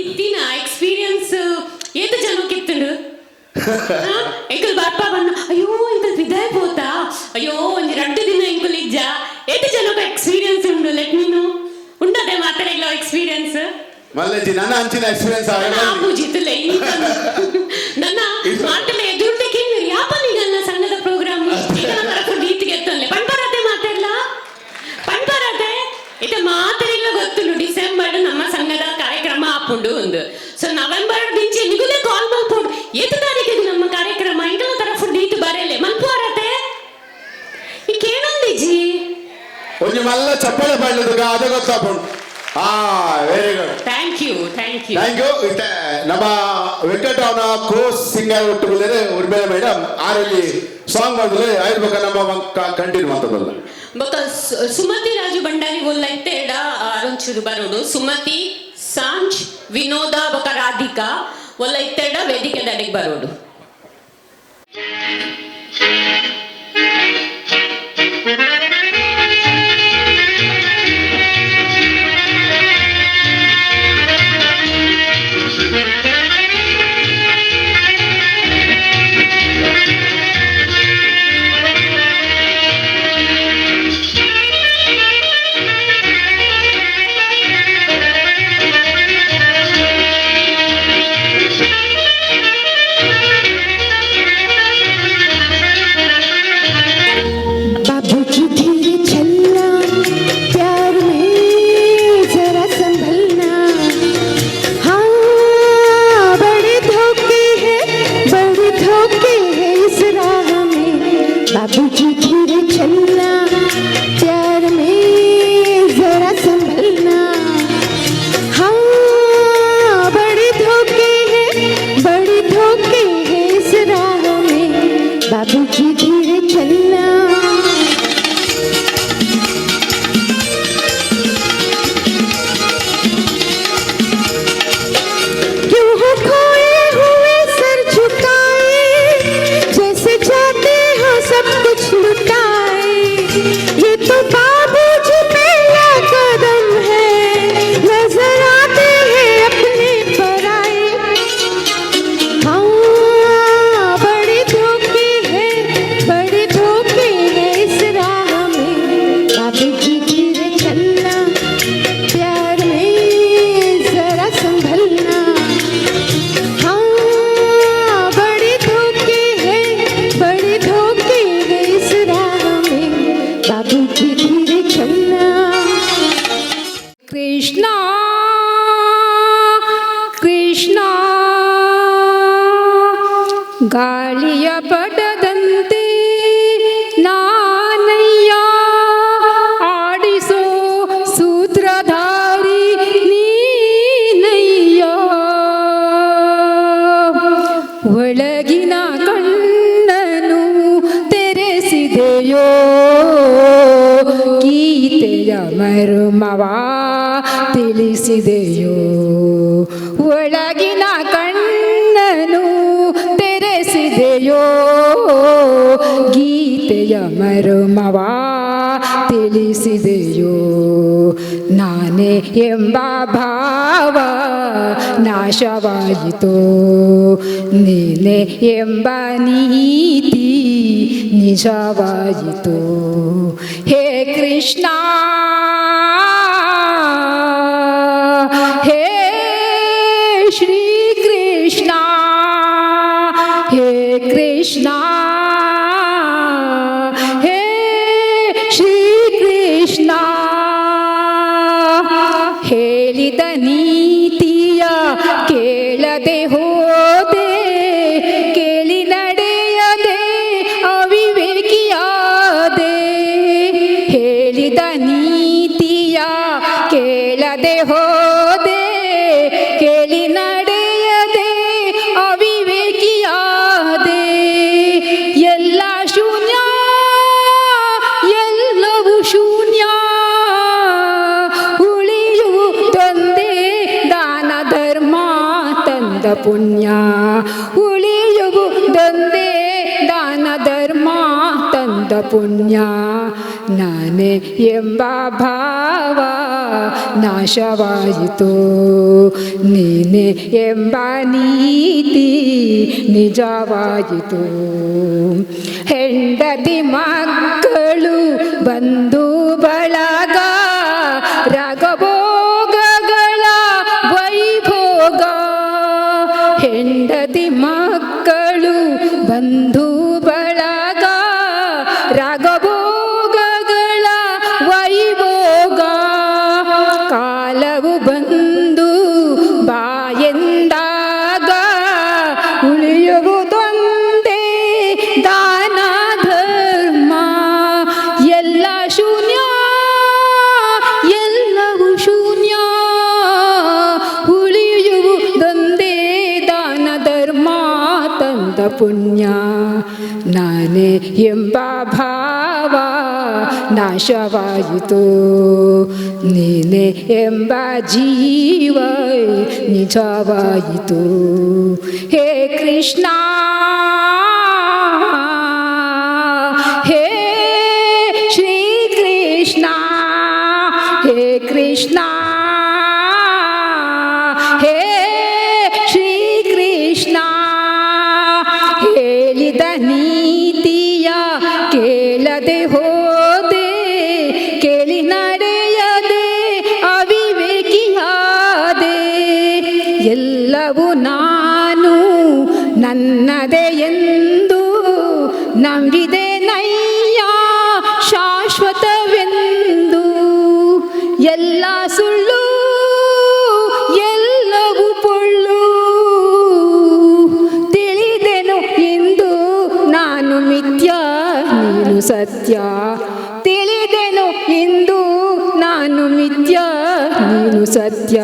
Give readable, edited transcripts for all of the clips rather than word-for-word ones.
ಇತ್ತಿನ ಎಕ್ಸ್ಪೀರಿಯನ್ಸ್ ಏತು ಜನಕ್ಕಿತ್ತುಂಡು ಎಂಕಲ್ ಬಾಪ ಬನ್ನ ಅಯ್ಯೋ ಎಂಕಲ್ ವಿದಾಯ ಪೋತಾ ಅಯ್ಯೋ ಒಂದು 2 ದಿನ ಎಂಕಲ್ ಇಜ್ಜ ಏತು ಜನಕ್ಕೆ ಎಕ್ಸ್ಪೀರಿಯನ್ಸ್ ಉಂಡು ಲೆಟ್ ಮೀನು ಉಂಡದೆ ಮಾತಾಡಲ್ಲ ಎಕ್ಸ್ಪೀರಿಯನ್ಸ್ ಮಲ್ಲಜಿ ನನ್ನ ಅಂಚಿನ ಎಕ್ಸ್ಪೀರಿಯನ್ಸ್ ಪೂಜಿತಲೆ ನನ್ನ ಮಾತಲ್ಲ ಎದುರುಟಕ್ಕೆ ಯಾಪನಿಗಲ್ಲ ಸಂಘದ ಪ್ರೋಗ್ರಾಮ್ ರೀತಿಗೆ ಎತ್ತಲ್ಲ ಪಂಪರತೆ ಮಾತಾಡಲ್ಲ ಪಂಪರತೆ ಇದು ಮಾತಾಡಿಲ್ಲ ಗೊತ್ತುಂಡು ಡಿಸೆಂಬರ್ ನಮ್ಮ ಸಂಘದ ಕಾರ್ಯಕ್ರಮ ಆಪುಂಡು ಒಂದು ಸೊ ನವೆಂಬರ್ ದಿಂಚಿ ನಿಗುಲೆ ಕಾಲ್ ಮಲ್ಪುಂಡು ಏತು ತಾರೀಕಿಗೆ ನಮ್ಮ ಕಾರ್ಯಕ್ರಮ ಇಂಕಲ ತರಫು ಡೀಟ್ ಬರಲೆ ಮಲ್ಪುವರತೆ ಈ ಕೇಳೊಂದಿಜಿ ಒಂದು ಮಲ್ಲ ಚಪ್ಪಳೆ ಬಳ್ಳದುಗ ಅದ ಗೊತ್ತಾಪುಂಡು ವೆರಿ ಗುಡ್ ಥ್ಯಾಂಕ್ ಯು ನಮ್ಮ ವೆಂಕಟ ಅವನ ಕೋರ್ಸ್ ಸಿಂಗರ್ ಒಟ್ಟುಗಳೇ ಉರ್ಬೇಳೆ ಮೇಡಮ್ ಆರಲ್ಲಿ ಸಾಂಗ್ ಮಾಡಿದ್ರೆ ಆಯ್ತು ನಮ್ಮ ಕಂಟಿನ್ಯೂ ಮಾಡ್ತದಲ್ಲ ಬೊಕ ಸುಮತಿ ರಾಜು ಬಂಡಾರಿ ಒಲ್ಲ ಇತ್ತೆಡ ಆರೊಂಚೂರು ಬರೋಡು ಸುಮತಿ ಸಾಂಜ್ ವಿನೋದ ಬೊಕ ರಾಧಿಕಾ ಒಲ್ಲ ಇತ್ತೆಡ ವೇದಿಕೆ ದಡಿಗೆ ಬರೋಡು ಗಾಳಿಯ ಪಟದಂತೆ ನಾನಯ್ಯ ಆಡಿಸೋ ಸೂತ್ರಧಾರಿ ನೀನಯ್ಯ ಒಳಗಿನ ಕಣ್ಣನು ತೆರೆಸಿದೆಯೋ ಗೀತೆಯ ಮರ್ಮವ ತಿಳಿಸಿದೆಯೋ ಒಳಗಿನ ಕಣ್ಣನು ತೆರೆಸಿದೆಯೋ ಗೀತೆಯ ಮರ್ಮವ ತಿಳಿಸಿದೆಯೋ ನಾನೇ ಎಂಬ ಭಾವ ನಾಶವಾಯಿತೋ ನೀನೆ ಎಂಬ ನೀತಿ ನಿಜವಾಯಿತೋ ಹೇ ಕೃಷ್ಣ ಹೇ ಶ್ರೀ ಕೃಷ್ಣ ಹೇ ಕೃಷ್ಣ ಹೇ ಶ್ರೀ ಕೃಷ್ಣ ಹೇಳಿದ ನೀತಿಯ ಕೇಳದೆ ಹೋದೆ ಕೇಳಿ ನಡೆಯದೆ ಅವಿವೇಕಿಯಾದೆ ಹೇಳಿದ ನೀತಿಯ ಕೇಳದೆ ಹೋದೆ ಕೇಳಿ ನಡೆಯದೆ ಅವಿವೇಕಿಯಾದೆ ಎಲ್ಲ ಶೂನ್ಯ ಎಲ್ಲವೂ ಶೂನ್ಯ ಉಳಿಯುವುದೊಂದೇ ದಾನ ಧರ್ಮ ತಂದ ಪುಣ್ಯ ಉಳಿಯುವುದೊಂದೇ ದಾನ ಧರ್ಮ ತಂದ ಪುಣ್ಯ ನಾನೇ ಎಂಬ ಭಾವ ನಾಶವಾಯಿತು. ನೀನೆ ಎಂಬ ನೀತಿ ನಿಜವಾಯಿತು. ಹೆಂಡತಿ ಮಕ್ಕಳು ಬಂಧು ಬಳಗ ರಾಗಭೋಗಗಳ ವೈಭೋಗ. ಹೆಂಡತಿ ಮಕ್ಕಳು ಬಂಧು ಬಳಗ ರಾಗಭೋಗಗಳ ವೈಭೋಗ. ಕಾಲವು ಬಂದು ಬಾಯೆಂದಾಗ ಉಳಿಯುವುದೊಂದೇ ದಾನ ಧರ್ಮ. ಎಲ್ಲ ಶೂನ್ಯ, ಎಲ್ಲವೂ ಶೂನ್ಯ, ಉಳಿಯುವುದೊಂದೇ ದಾನ ಧರ್ಮ ತಂದ ಪುಣ್ಯ. ನಾನೇ ಎಂಬ ಭಾವ ನಾಶವಾಯಿತು. ನೀನೆ ಎಂಬ ಜೀವ ನಿಜವಾಯಿತು. ಹೇ ಕೃಷ್ಣ, ಹೇ ಶ್ರೀ ಕೃಷ್ಣ, ಹೇ ಕೃಷ್ಣ, ಹೇ ಶ್ರೀ ಕೃಷ್ಣ. ಹೇಳಿದ ನೀತಿಯ ಕೇಳದೆ ಹೋದೆ, ಕೇಳಿ ನಡೆಯದೆ ಅವಿವೇಕಿಯಾದೆ. ಎಲ್ಲವೂ ನಾನು ನನ್ನದೇ ಎಂದು ನಂಬಿದೆ ನಯ್ಯ ಶಾಶ್ವತವೆಂದು. ಎಲ್ಲ ಸುಳ್ಳು, ಎಲ್ಲವೂ ಪೊಳ್ಳು, ತಿಳಿದೆನು ಎಂದು ನಾನು ಮಿಥ್ಯ ನೀನು ಸತ್ಯ. ತಿಳಿದೆನು ಎಂದು ನಾನು ಮಿಥ್ಯ ನೀನು ಸತ್ಯ.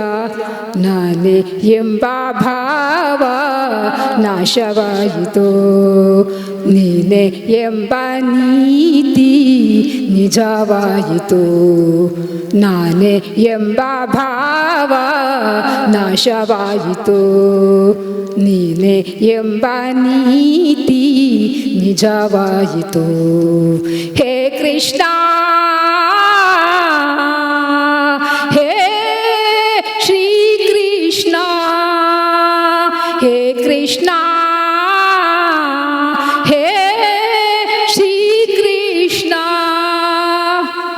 ನಾನೇ ಎಂಬ ಭಾವ ನಾಶವಾಯಿತು. ನೀನೆ ಎಂಬ ನೀತಿ ನಿಜವಾಯಿತು. ನಾನೇ ಎಂಬ ಭಾವ ನಾಶವಾಯಿತು. ನೀನೆ ಎಂಬ ನೀತಿ ನಿಜವಾಯಿತು. ಹೇ ಕೃಷ್ಣ, ಹೇ ಶ್ರೀ ಕೃಷ್ಣ, ಹೇ ಕೃಷ್ಣ, ಹೇ ಶ್ರೀ ಕೃಷ್ಣ.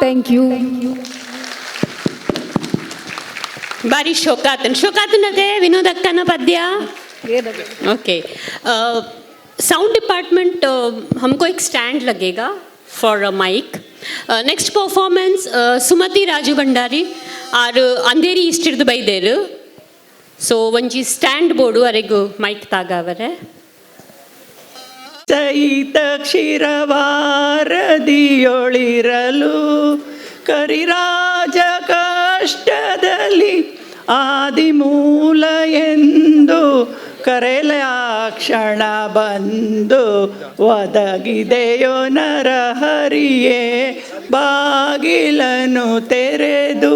Thank you. ಬಾರಿ ಶೋಕಾತನ್ ಅದೇ ವಿನೋದ್ ಅಕ್ಕನ ಪದ್ಯ. ओके, साउंड डिपार्टमेंट हमको एक स्टैंड लगेगा for a mic. Next performance Sumati Raju Bhandari और अंधेरी इष्टिर्द बೈದೇರು. ಸೊ ಒಂಜಿ ಸ್ಟ್ಯಾಂಡ್ ಬೋರ್ಡು ಅರೆಗು ಮೈಕ್ ತಾಗಾವರೆ. ಸಹಿತ ಕ್ಷೀರವಾರದಿಯೊಳಿರಲು ಕರಿರಾಜ ಕಷ್ಟದಲ್ಲಿ ಆದಿಮೂಲ ಎಂದು ಕರೆಲಾಕ್ಷಣ ಬಂದು ಒದಗಿದೆಯೋ ನರಹರಿಯೇ. ಬಾಗಿಲನು ತೆರೆದು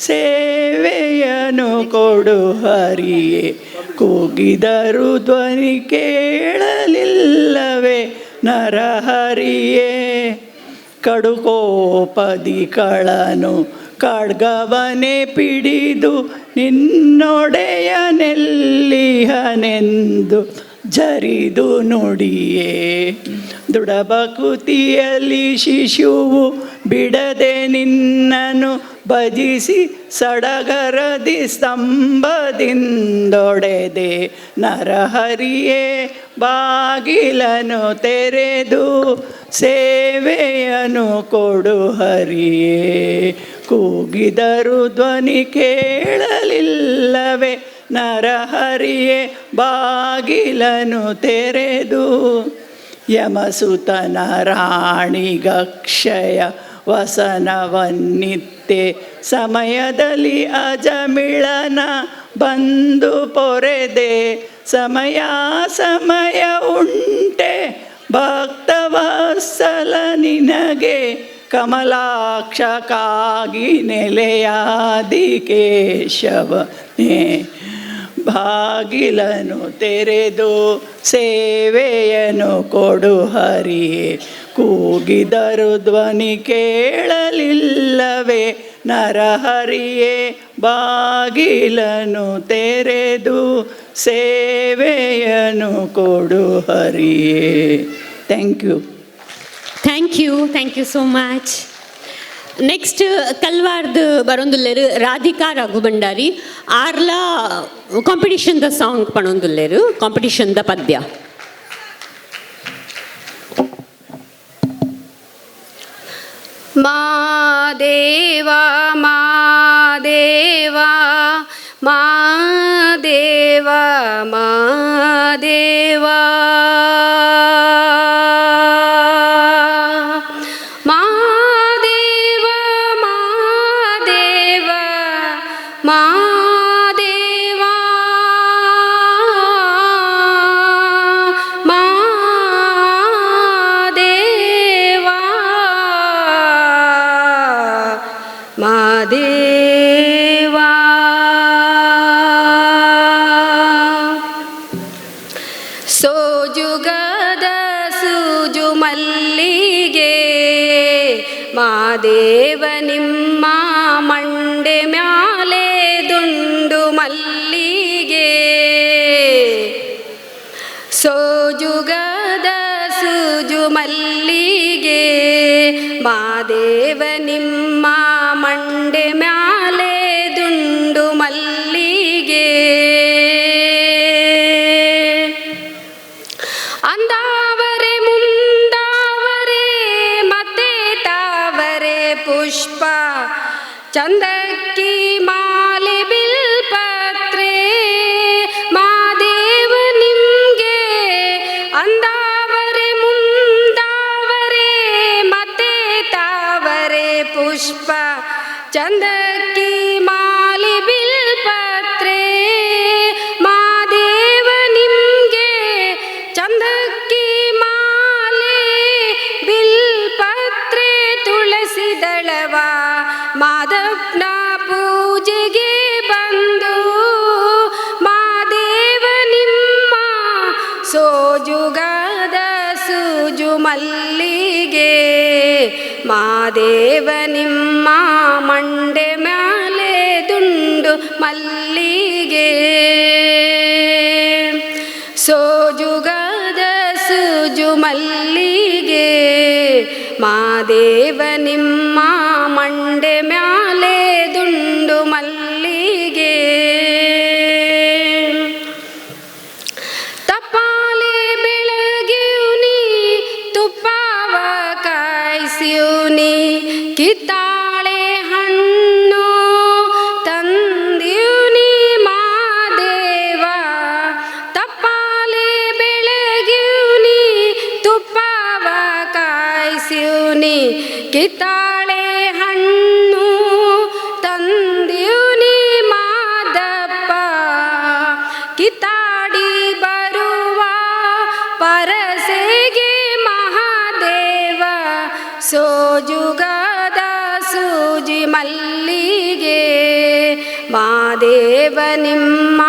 ಸೇವೆಯನು ಕೊಡು ಹರಿಯೇ. ಕೂಗಿದರು ಧ್ವನಿ ಕೇಳಲಿಲ್ಲವೇ ನರಹರಿಯೇ. ಕಡುಕೋಪದಿ ಕಳನು ಖಡ್ಗವನೆ ಪಿಡಿದು ನಿನ್ನೊಡೆಯನೆಲ್ಲಿಹನೆಂದು ಜರಿದು ನುಡಿಯೇ. ದುಡಬಕುತಿಯಲ್ಲಿ ಶಿಶುವು ಬಿಡದೆ ನಿನ್ನನು ಭಜಿಸಿ ಸಡಗರದಿ ಸ್ತಂಭದಿಂದೊಡೆದೆ ನರಹರಿಯೇ. ಬಾಗಿಲನು ತೆರೆದು ಸೇವೆಯನು ಕೊಡು ಹರಿಯೇ. ಕೂಗಿದರು ಧ್ವನಿ ಕೇಳಲಿಲ್ಲವೇ ನರಹರಿಯೇ. ಬಾಗಿಲನು ತೆರೆದು ಯಮಸುತನ ರಾಣಿಗಕ್ಷಯ ವಸನವನ್ನಿತ್ತೆ ಸಮಯದಲ್ಲಿ ಅಜಮಿಳನ ಬಂದು ಪೊರೆದೆ. ಸಮಯ ಸಮಯ ಉಂಟೆ ಭಕ್ತವತ್ಸಲ ನಿನಗೆ ಕಮಲಾಕ್ಷಕಾಗಿ ನೆಲೆಯಾದಿ ಕೇಶವನೇ. ಬಾಗಿಲನು ತೆರೆದು ಸೇವೆಯನು ಕೊಡು ಹರಿಯೇ. ಕೂಗಿದರು ಧ್ವನಿ ಕೇಳಲಿಲ್ಲವೇ ನರಹರಿಯೇ ಬಾಗಿಲನು ತೆರೆದು ಸೇವೆಯನ್ನು ಕೊಡು ಹರಿಯೇ. Thank you. Thank you so much. Next ಕಲ್ವಾರ್ದು ಬರೊಂದುಲ್ಲೆರು ರಾಧಿಕಾ ರಘು ಭಂಡಾರಿ ಆರ್ಲ ಕಾಂಪಿಟಿಷನ್ದ ಸಾಂಗ್ ಪಣೊಂದುಲ್ಲೆರು ಕಾಂಪಿಟಿಷನ್ದ ಪದ್ಯ. ಮಾದೇವಾ ಮಾದೇವಾ ಮಾದೇವಾ ಮಾದೇವಾ ಮಾದೇವಾ ಮಾದೇವಾ ಮಾದೇವಾ ಸೋಜುಗದ ಸೂಜು ಮಲ್ಲಿಗೆ ಮಾದೇವ ನಿಮ್ಮ ಮಂಡೆ ಮ್ಯಾಲೆ ದುಂಡು ಮಲ್ಲಿಗೆ. ಸೋಜುಗದ ಸೂಜು ಮಲ್ಲಿಗೆ ಮಾದೇವ ನಿಮ್ಮ ಮಂಡೆ ಮ್ಯಾಲೆ ದುಂಡು ಮಲ್ಲಿಗೆ. ಅಂದಾವರೆ ಮುಂದಾವರೆ ಮತ್ತೆ ತಾವರೆ ಪುಷ್ಪ ಚಂದಕ್ಕಿ ಮಾಲೆ ಬಿಲ್ಪತ್ರೆ ಮಾದೇವ ನಿಮ್ಗೆ. ಅಂದಾವರೆ ಮುಂದಾವರೆ ಮತ್ತೆ ತಾವರೆ ಪುಷ್ಪ ಚಂದಕ್ಕಿ ಮಾಲೆ ಬಿಲ್ಪತ್ರೆ ಮಾದೇವ ನಿಮ್ಗೆ. ಚಂದಕ್ಕಿ ಮಾಲೆ ಬಿಲ್ಪತ್ರೆ ತುಳಸಿ ದಳವ ಮಾದಪ್ಪನ ಪೂಜೆಗೆ ಬಂದು ಮಾದೇವ ನಿಮ್ಮ ಸೋಜುಗದ ಸೂಜು ಮಲ್ಲಿಗೆ ಮಾದೇವ ನಿಮ್ಮ ಮಂಡೆ ಮ್ಯಾಲೆ ದುಂಡು ಮಲ್ಲಿಗೆ. ಸೋಜುಗದ ಸೂಜು ಮಲ್ಲಿಗೆ ಮಾದೇವ ನಿಮ್ಮ ಮಂಡೆ ಮ್ಯಾಲೆ ದುಂಡು ಮಲ್ಲಿಗೆ. ತಪ್ಪಾಲೆ ಬೆಳಗ್ಯೂನಿ ತುಪ್ಪವ ಕಾಯಿಸ್ಯೂನಿ ಕಿತ್ತಾಳೆ ಹಣ್ಣು ತಂದ್ಯೂನಿ ಮಾದೇವ. ತಪ್ಪಾಲೆ ಬೆಳಗ್ಯೂನಿ ತುಪ್ಪವ ಕಾಯಿಸ್ಯೂನಿ ಕಿತ್ತಾಳೆ ಹಣ್ಣು ತಂದ್ಯೂನಿ ಮಾದಪ್ಪ. ಕಿತ್ತಾಡಿ ಬರುವ ಪರಸೆಗೆ ಮಹಾದೇವ ಸೋಜುಗದ ಸೂಜಿ ಮಲ್ಲಿಗೆ ಮಾದೇವ ನಿಮ್ಮ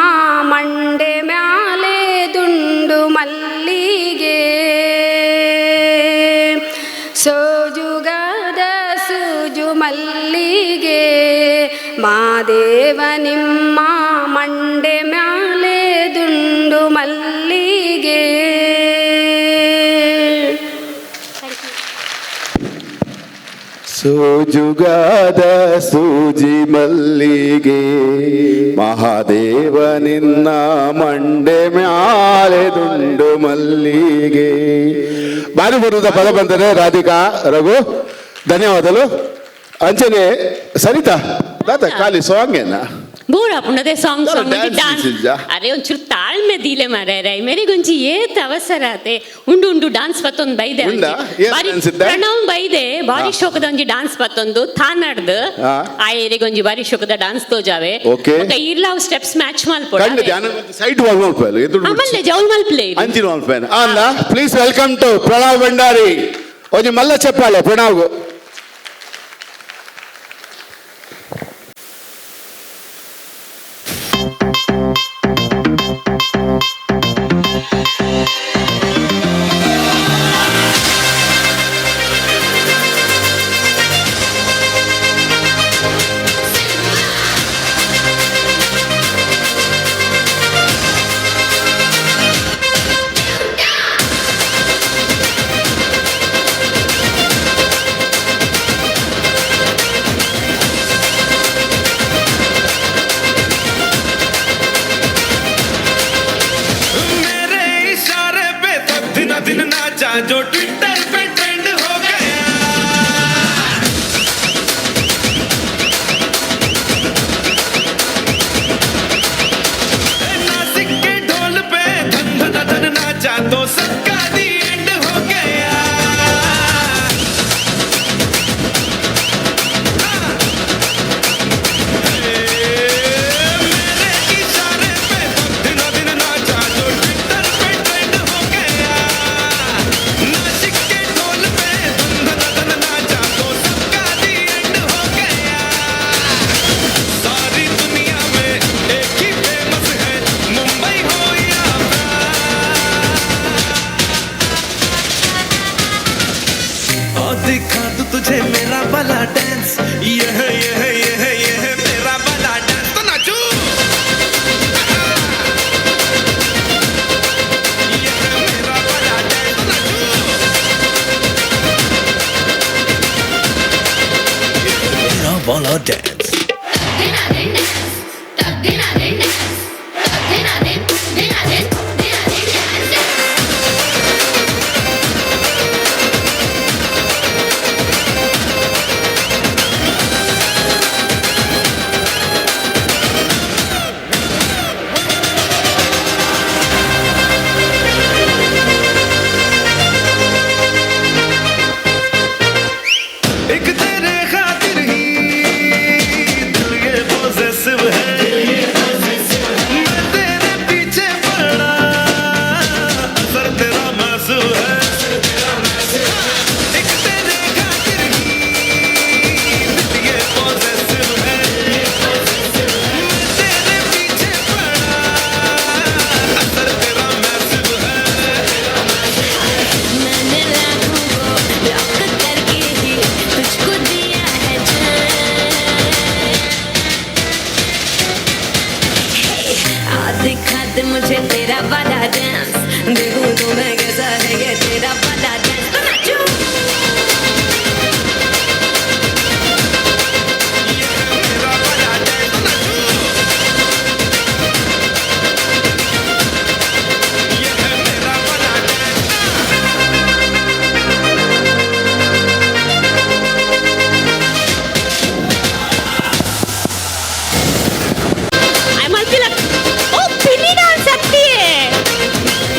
ಮಂಡೆ ಮ್ಯಾಲೆ ದುಂಡು ಮಲ್ಲಿಗೆ. ಸೋಜುಗದ ಸೂಜು ಮಲ್ಲಿಗೆ ಮಾದೇವ ನಿಮ್ಮ ಮಂಡೆ ಮ್ಯಾಲೆ ದುಂಡು ಮಲ್ಲಿಗೆ. ಸೋಜುಗಾದ ಸೂಜಿ ಮಲ್ಲಿಗೆ ಮಹಾದೇವ ನಿನ್ನ ಮಂಡೆ ಮ್ಯಾಲೆ ದುಂಡು ಮಲ್ಲಿಗೆ. ಬಾರಿ ಬರುವುದ ಪದ ಬಂದರೆ ರಾಧಿಕಾ ರಘು ಧನ್ಯವಾದಗಳು. ಅಂಚನೆ ಸರಿತಾ ದಾದ ಖಾಲಿ ಸಾಂಗ್ ಏನ ಬೋರ್ ಅಪ್ಪುಂಡದೆ ಸಾಂಗ್ dance ಡಾನ್ಸ್ ಇಲ್ಜಾ? ಅರೆ ಒಂಚೂರು ತಾಳ್ಮೆ ದೀಲೆ ಮಾರ್ರೆ ಮೇರಿಗೊಂಚಿ ಏತ್ ಅವಸರ ಆತೆ ಉಂಡು ಉಂಡು ಡಾನ್ಸ್ ಪತ್ತೊಂದು ಬೈದೆ ಉಂಡಾ? ಏನ್ dance ಇದ್ದ? ಪ್ರಣವ್ ಬೈದೆ ಬಾರಿ ಶೋಕದ ಒಂಜಿ ಡಾನ್ಸ್ ಪತ್ತೊಂದು ಥಾನಾಡ್ದು ಹಾ. ಆ ಏರಿಗೊಂಜಿ ಬಾರಿ ಶೋಕದ ಡಾನ್ಸ್ ತೋಜಾವೆ Okay. ಇರ್ಲಾವ್ ಸ್ಟೆಪ್ಸ್ ಮ್ಯಾಚ್ ಮಲ್ಪೊಡ ಕಂಡು ಧ್ಯಾನ ಸೈಟ್ ವಾಲ್ ಮಲ್ಪೇಲು ಎದುರು ಆಮೇಲೆ ಜೌಲ್ ಮಲ್ಪ್ಲೆ ಅಂಚಿನ ಮಲ್ಪೇನು ಅಲ್ಲ. Please welcome to Pranav Bhandari. ಒಂಜಿ ಮಲ್ಲ ಚಪ್ಪಾಳೆ ಪ್ರಣವ್ಗೂ. जो ट्विटर पे ट्रेंड हो गया। नासिक के ढोल पे धन धन धन नाचा तो सबका दी एंड हो गया। दिखा तू तुझे मेरा वाला डांस, यह मेरा वाला डांस, तो नाचू। यह मेरा वाला डांस, तो नाचू। मेरा वाला डांस। एक तेरे खातिर ही दिल ये possessive है, मैं तेरे पीछे पड़ा, असर तेरा मासूम है। एक तेरे खातिर ही दिल ये possessive है, मैं तेरे पीछे पड़ा, असर तेरा मासूम है। मैंने लाखों को लॉक करके ही तुझको दिया है जान। दिखा दे मुझे तेरा वाला डांस, देखूं तो मैं कैसा है ये तेरा वाला डांस, तो नाचू। मेरा वाला डांस, तो नाचू। यह मेरा वाला डांस। आम्हाला तिला ओ पिली डान्स ಆಗ್ತಿ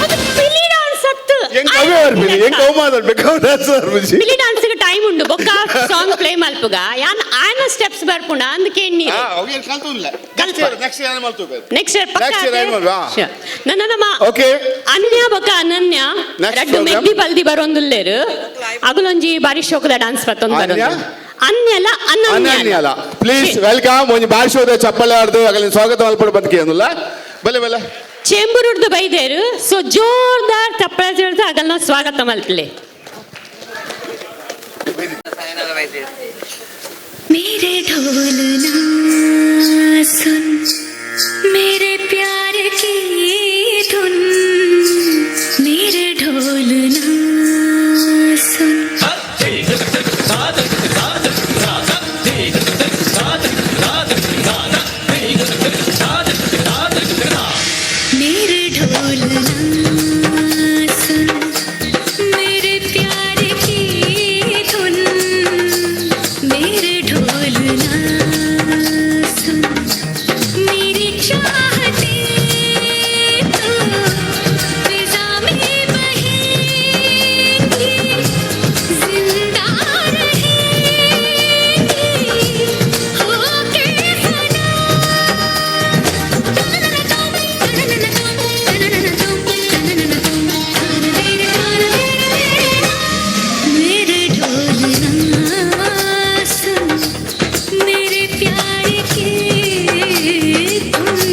ಅದು ಪಿಲಿ डान्स ಆಗ್ತು ಹೆಂಗ್ ಕವಿ ಬರ್ಬಿಡಿ ಹೆಂಗ್ ಕವ್ ಮಾತಾಡ್ಬೇಕು ಬರ್ಬಿಸಿ ಪಿಲಿ डान्स ಗೆ ಟೈಮ್ ಉಂಡು ಬೊಕ್ಕ ಸಾಂಗ್ ಪ್ಲೇ ಮಲ್ಪುಗ ಯಾನ್ ಆಯ್ನ ಸ್ಟೆಪ್ಸ್ ಬರ್ಪುಂಡ ಅಂದಕ್ಕೆ ಎಣ್ಣಿ ಅವೇನ್ ಕಲ್ತಿಲ್ಲ ನೆಕ್ಸ್ಟ್ ಏನ್ ಮಾಡ್ತೀವಿ ನೆಕ್ಸ್ಟ್ ಇಯರ್ ಪಕ್ಕ Next year ಏನ್ ಮಾಡ್ವಾ? ನನ್ನ ನಮ್ಮ ಓಕೆ ಅನ್ಯ ಬೊಕ್ಕ ಅನನ್ಯ Next ರಡ್ಡು program. ಮೆಗ್ದಿ ಬಲ್ದಿ ಬರೊಂದುಲ್ಲೇರು ಅಗಲೊಂಜಿ ಬಾರಿ ಶೋಕದ डान्स ಬತ್ತೊಂದು ಅನ್ಯ? ಬರೊಂದು ಅನ್ಯಲ ಅನನ್ಯ ಅನನ್ಯ ಅಲ್ಲ ಪ್ಲೀಸ್ ವೆಲ್ಕಮ್ ಒಂಜಿ ಭಾರಿ ಶೋದ ಚಪ್ಪಲೆ ಆಡ್ದು ಅಗಲಿನ ಸ್ವಾಗತ ಮಲ್ಪಡು ಬದುಕಿ ಅನ್ನಲ್ಲ ಬಲೆ ಬಲೆ ಚೇಂಬರ್ ಉಡ್ದು ಬೈದೇರು ಸೊ ಜೋರ್ದಾರ್ ಚಪ್ಪಳ ಜೋರ್ದ ಅಗಲ್ನ ಸ್ವಾಗತ ಮಲ್ಪಲೆ मेरे ढोलना सुन मेरे प्यार की धुन मेरे ढोलना सुन मेरे ढोलना सुन मेरे प्यार की धुन मेरे ढोलना सुन मेरी चाहते तो फिजा में बहेंगी जिंदा रहेंगी होके फना मेरे ढोलना सुन मेरे प्यार की धुन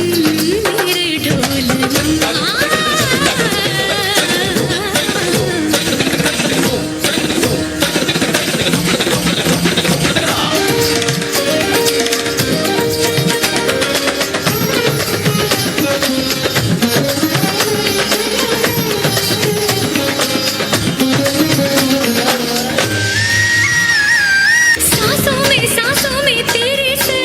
मेरे ढोलना सांसों में तेरे से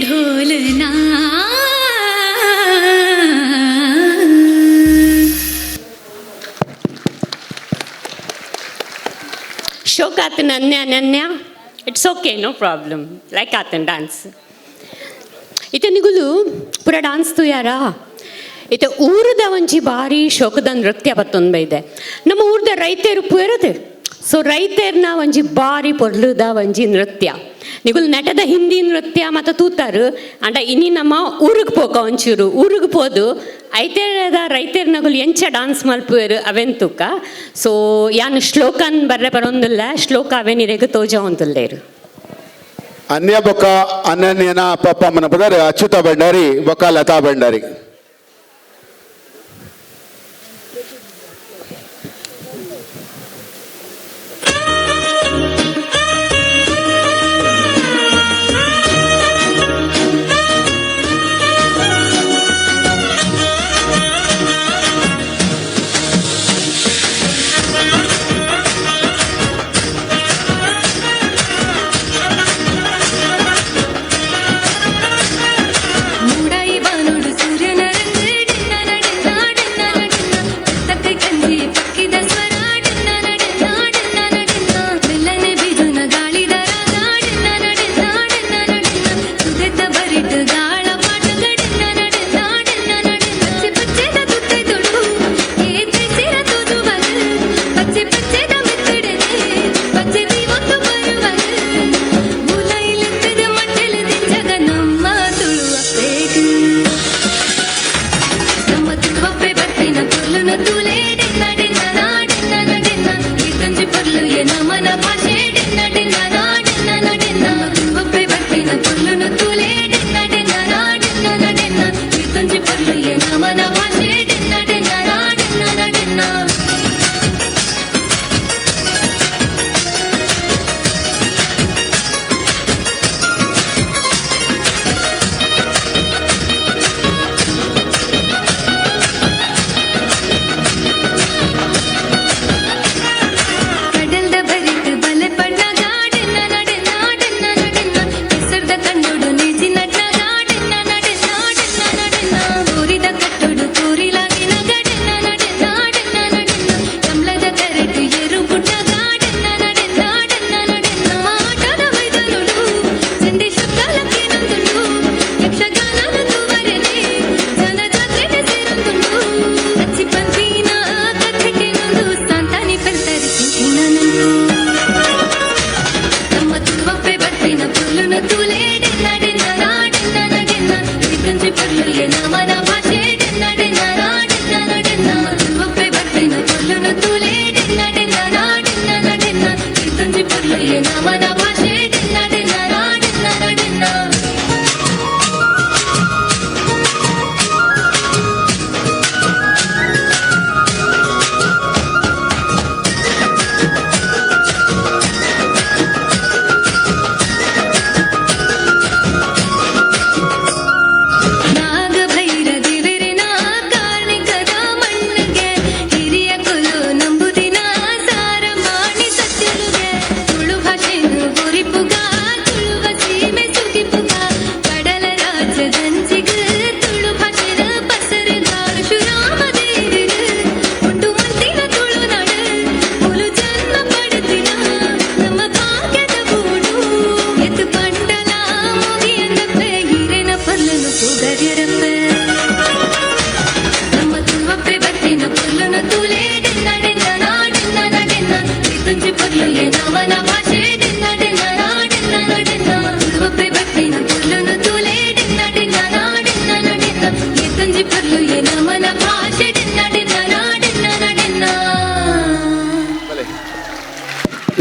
ढोलना शोक आतन अन्य it's okay no problem like आतन डान्स इथे निगुಲು ಪೂರ ಡಾನ್ಸ್ ತುಯಾರಾ ಇತ್ತೆ ಊರದ ಒಂಜಿ ಬಾರಿ ಶೋಕದ ನೃತ್ಯ ಬತ್ತೊಂದು ಬೈದೆ ನಮ್ಮ ಊರದ ರೈತರು ಪೂರದು ಸೊ ರೈತರ್ನ ಒಂಜಿ ಬಾರಿ ಪೊರ್ಲುದ ಒಂಜಿ ನೃತ್ಯ ನಿಗುಲು ನೆಟದ ಹಿಂದಿ ನೃತ್ಯ ಮತ್ತು ತೂತಾರು ಅಂಡ ಇನಿ ನಮ್ಮ ಊರಿಗೆ ಪೋಕ ಒಂಚೂರು ಊರಿಗೆ ಪೋದು ಐತೇದ ರೈತರ್ನಗುಲು ಎಂಚ ಡಾನ್ಸ್ ಮಲ್ಪುವೆರು ಅವೆಂತುಕ ಸೊ ಯಾನು ಶ್ಲೋಕನ್ ಬರ್ರೆ ಬರೋಂದಿಲ್ಲ ಶ್ಲೋಕ ಅವೆನಿರೆಗೆ ತೋಜ ಒಂದಿಲ್ಲೇರು ಅನ್ಯ ಬೊಕ್ಕ ಅನನ್ಯನ ಪಪ್ಪಮ್ಮನ ಪದರ್ ಅಚ್ಯುತ ಭಂಡಾರಿ ಬೊಕ್ಕ ಲತಾ ಭಂಡಾರಿ.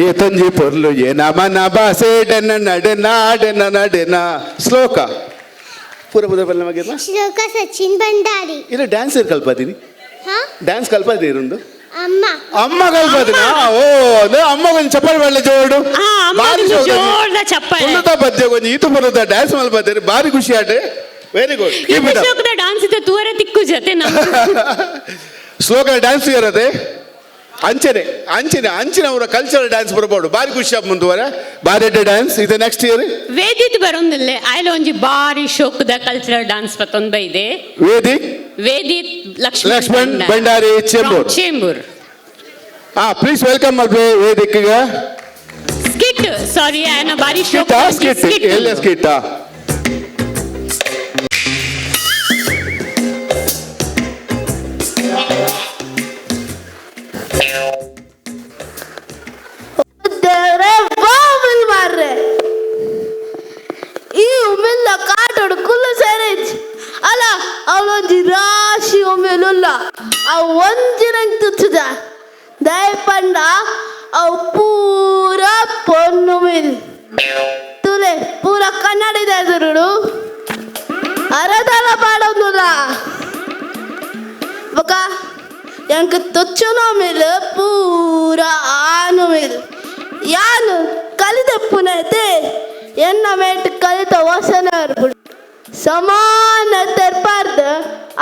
ಏತಂಜಿ ಪೊರ್ಲು ನಮನ ಬಾಸೆ ಡನ ನಡನ ಡನ ನಡನ ಶ್ಲೋಕ ಪೂರ ಬುದ ಬಲ್ಲ ಮಗೆನ ಶ್ಲೋಕ ಸಚಿನ್ ಭಂಡಾರಿ ಇಲ್ಲ ಡ್ಯಾನ್ಸ್ ಕಲ್ಪದಿನಿ ಹಾ ಡ್ಯಾನ್ಸ್ ಕಲ್ಪದಿರುಂದು ಅಮ್ಮ ಅಮ್ಮ ಕಲ್ಪದಿನ ಓ ನೇ ಅಮ್ಮ ಕೊಂಚ ಚಪ್ಪಲ್ ಬಳ್ಳೆ ಜೋಡು ಬಾರಿ ಜೋರ್ದ ಚಪ್ಪಲ್ ಉನ್ನತ ಪದ್ಯ ಕೊಂಚ ಈತು ಬರುದ ಡ್ಯಾನ್ಸ್ ಮಲ್ಪದಿರಿ ಬಾರಿ ಖುಷಿ ಆಟೆ ವೆರಿ ಗುಡ್ ಈ ಶ್ಲೋಕದ ಡ್ಯಾನ್ಸ್ ಇತ್ತು ತೂರ ತಿಕ್ಕು ಜೊತೆ ನಮ್ಮ ಶ್ಲೋಕ ಡ್ಯಾನ್ಸ್ ಇರದೆ ಅಂಚಿನ ಅವರ ಕಲ್ಚರಲ್ ಡ್ಯಾನ್ಸ್ ಬರ್ಬೋದು ಬಾರಿ ಖುಷಿ ಮುಂದುವರೆ ಬಾರಿ ಡ್ಯಾನ್ಸ್ ಇದು ನೆಕ್ಸ್ಟ್ ಇಯರ್ ವೇದಿತ್ ಬರೋದಿಲ್ಲ ಆಯ್ಲ ಒಂಜಿ ಬಾರಿ ಶೋಕದ ಕಲ್ಚರಲ್ ಡ್ಯಾನ್ಸ್ ಪತ್ತೊಂದು ಇದೆ ವೇದಿತ್ ಲಕ್ಷ್ಮಣ್ ಭಂಡಾರಿ ಚೇಂಬೂರ್ ಪ್ಲೀಸ್ ವೆಲ್ಕಮ್ ಮಲ್ಪೆ ವೇದಿಕ್ಗೆ ಸ್ಕಿಟ್ ಸಾರಿ ಆಯ್ನ ಬಾರಿ ಶೋಕ ಸ್ಕಿಟ್ ಈ ಉಮ್ಮೆಲ್ಲ ಕಾಟೋಡು ಕುಲ್ಲು ಸೇರೇಜ್ ಅಲ್ಲ ಅವಳೊಂಜಿ ರಾಶಿ ಒಮ್ಮೆಲುಲ್ಲ ಅವು ಒಂಜಿರಂಗ್ ತುಚ್ಚುದ ದಯಪಂಡ ಅವು ಪೂರ ಪೊನ್ನು ಮಿಲ್ ತುಲೆ ಪೂರ ಕನ್ನಡಿದ ಎದುರುಡು ಅರದಲ ಮಾಡೋದಿಲ್ಲ ಬಕ ಎಂಕ್ ತುಚ್ಚುನೋ ಮಿಲ್ ಪೂರ ಆನು ಮಿಲ್ ಯಾನು ಕಲಿದ ಪುನತೆ ಎನ್ನ ಮೇಟ್ ಕಲಿತ ವಸನ ಸಮಾನ ತೆರ್ಪಾರ್ದ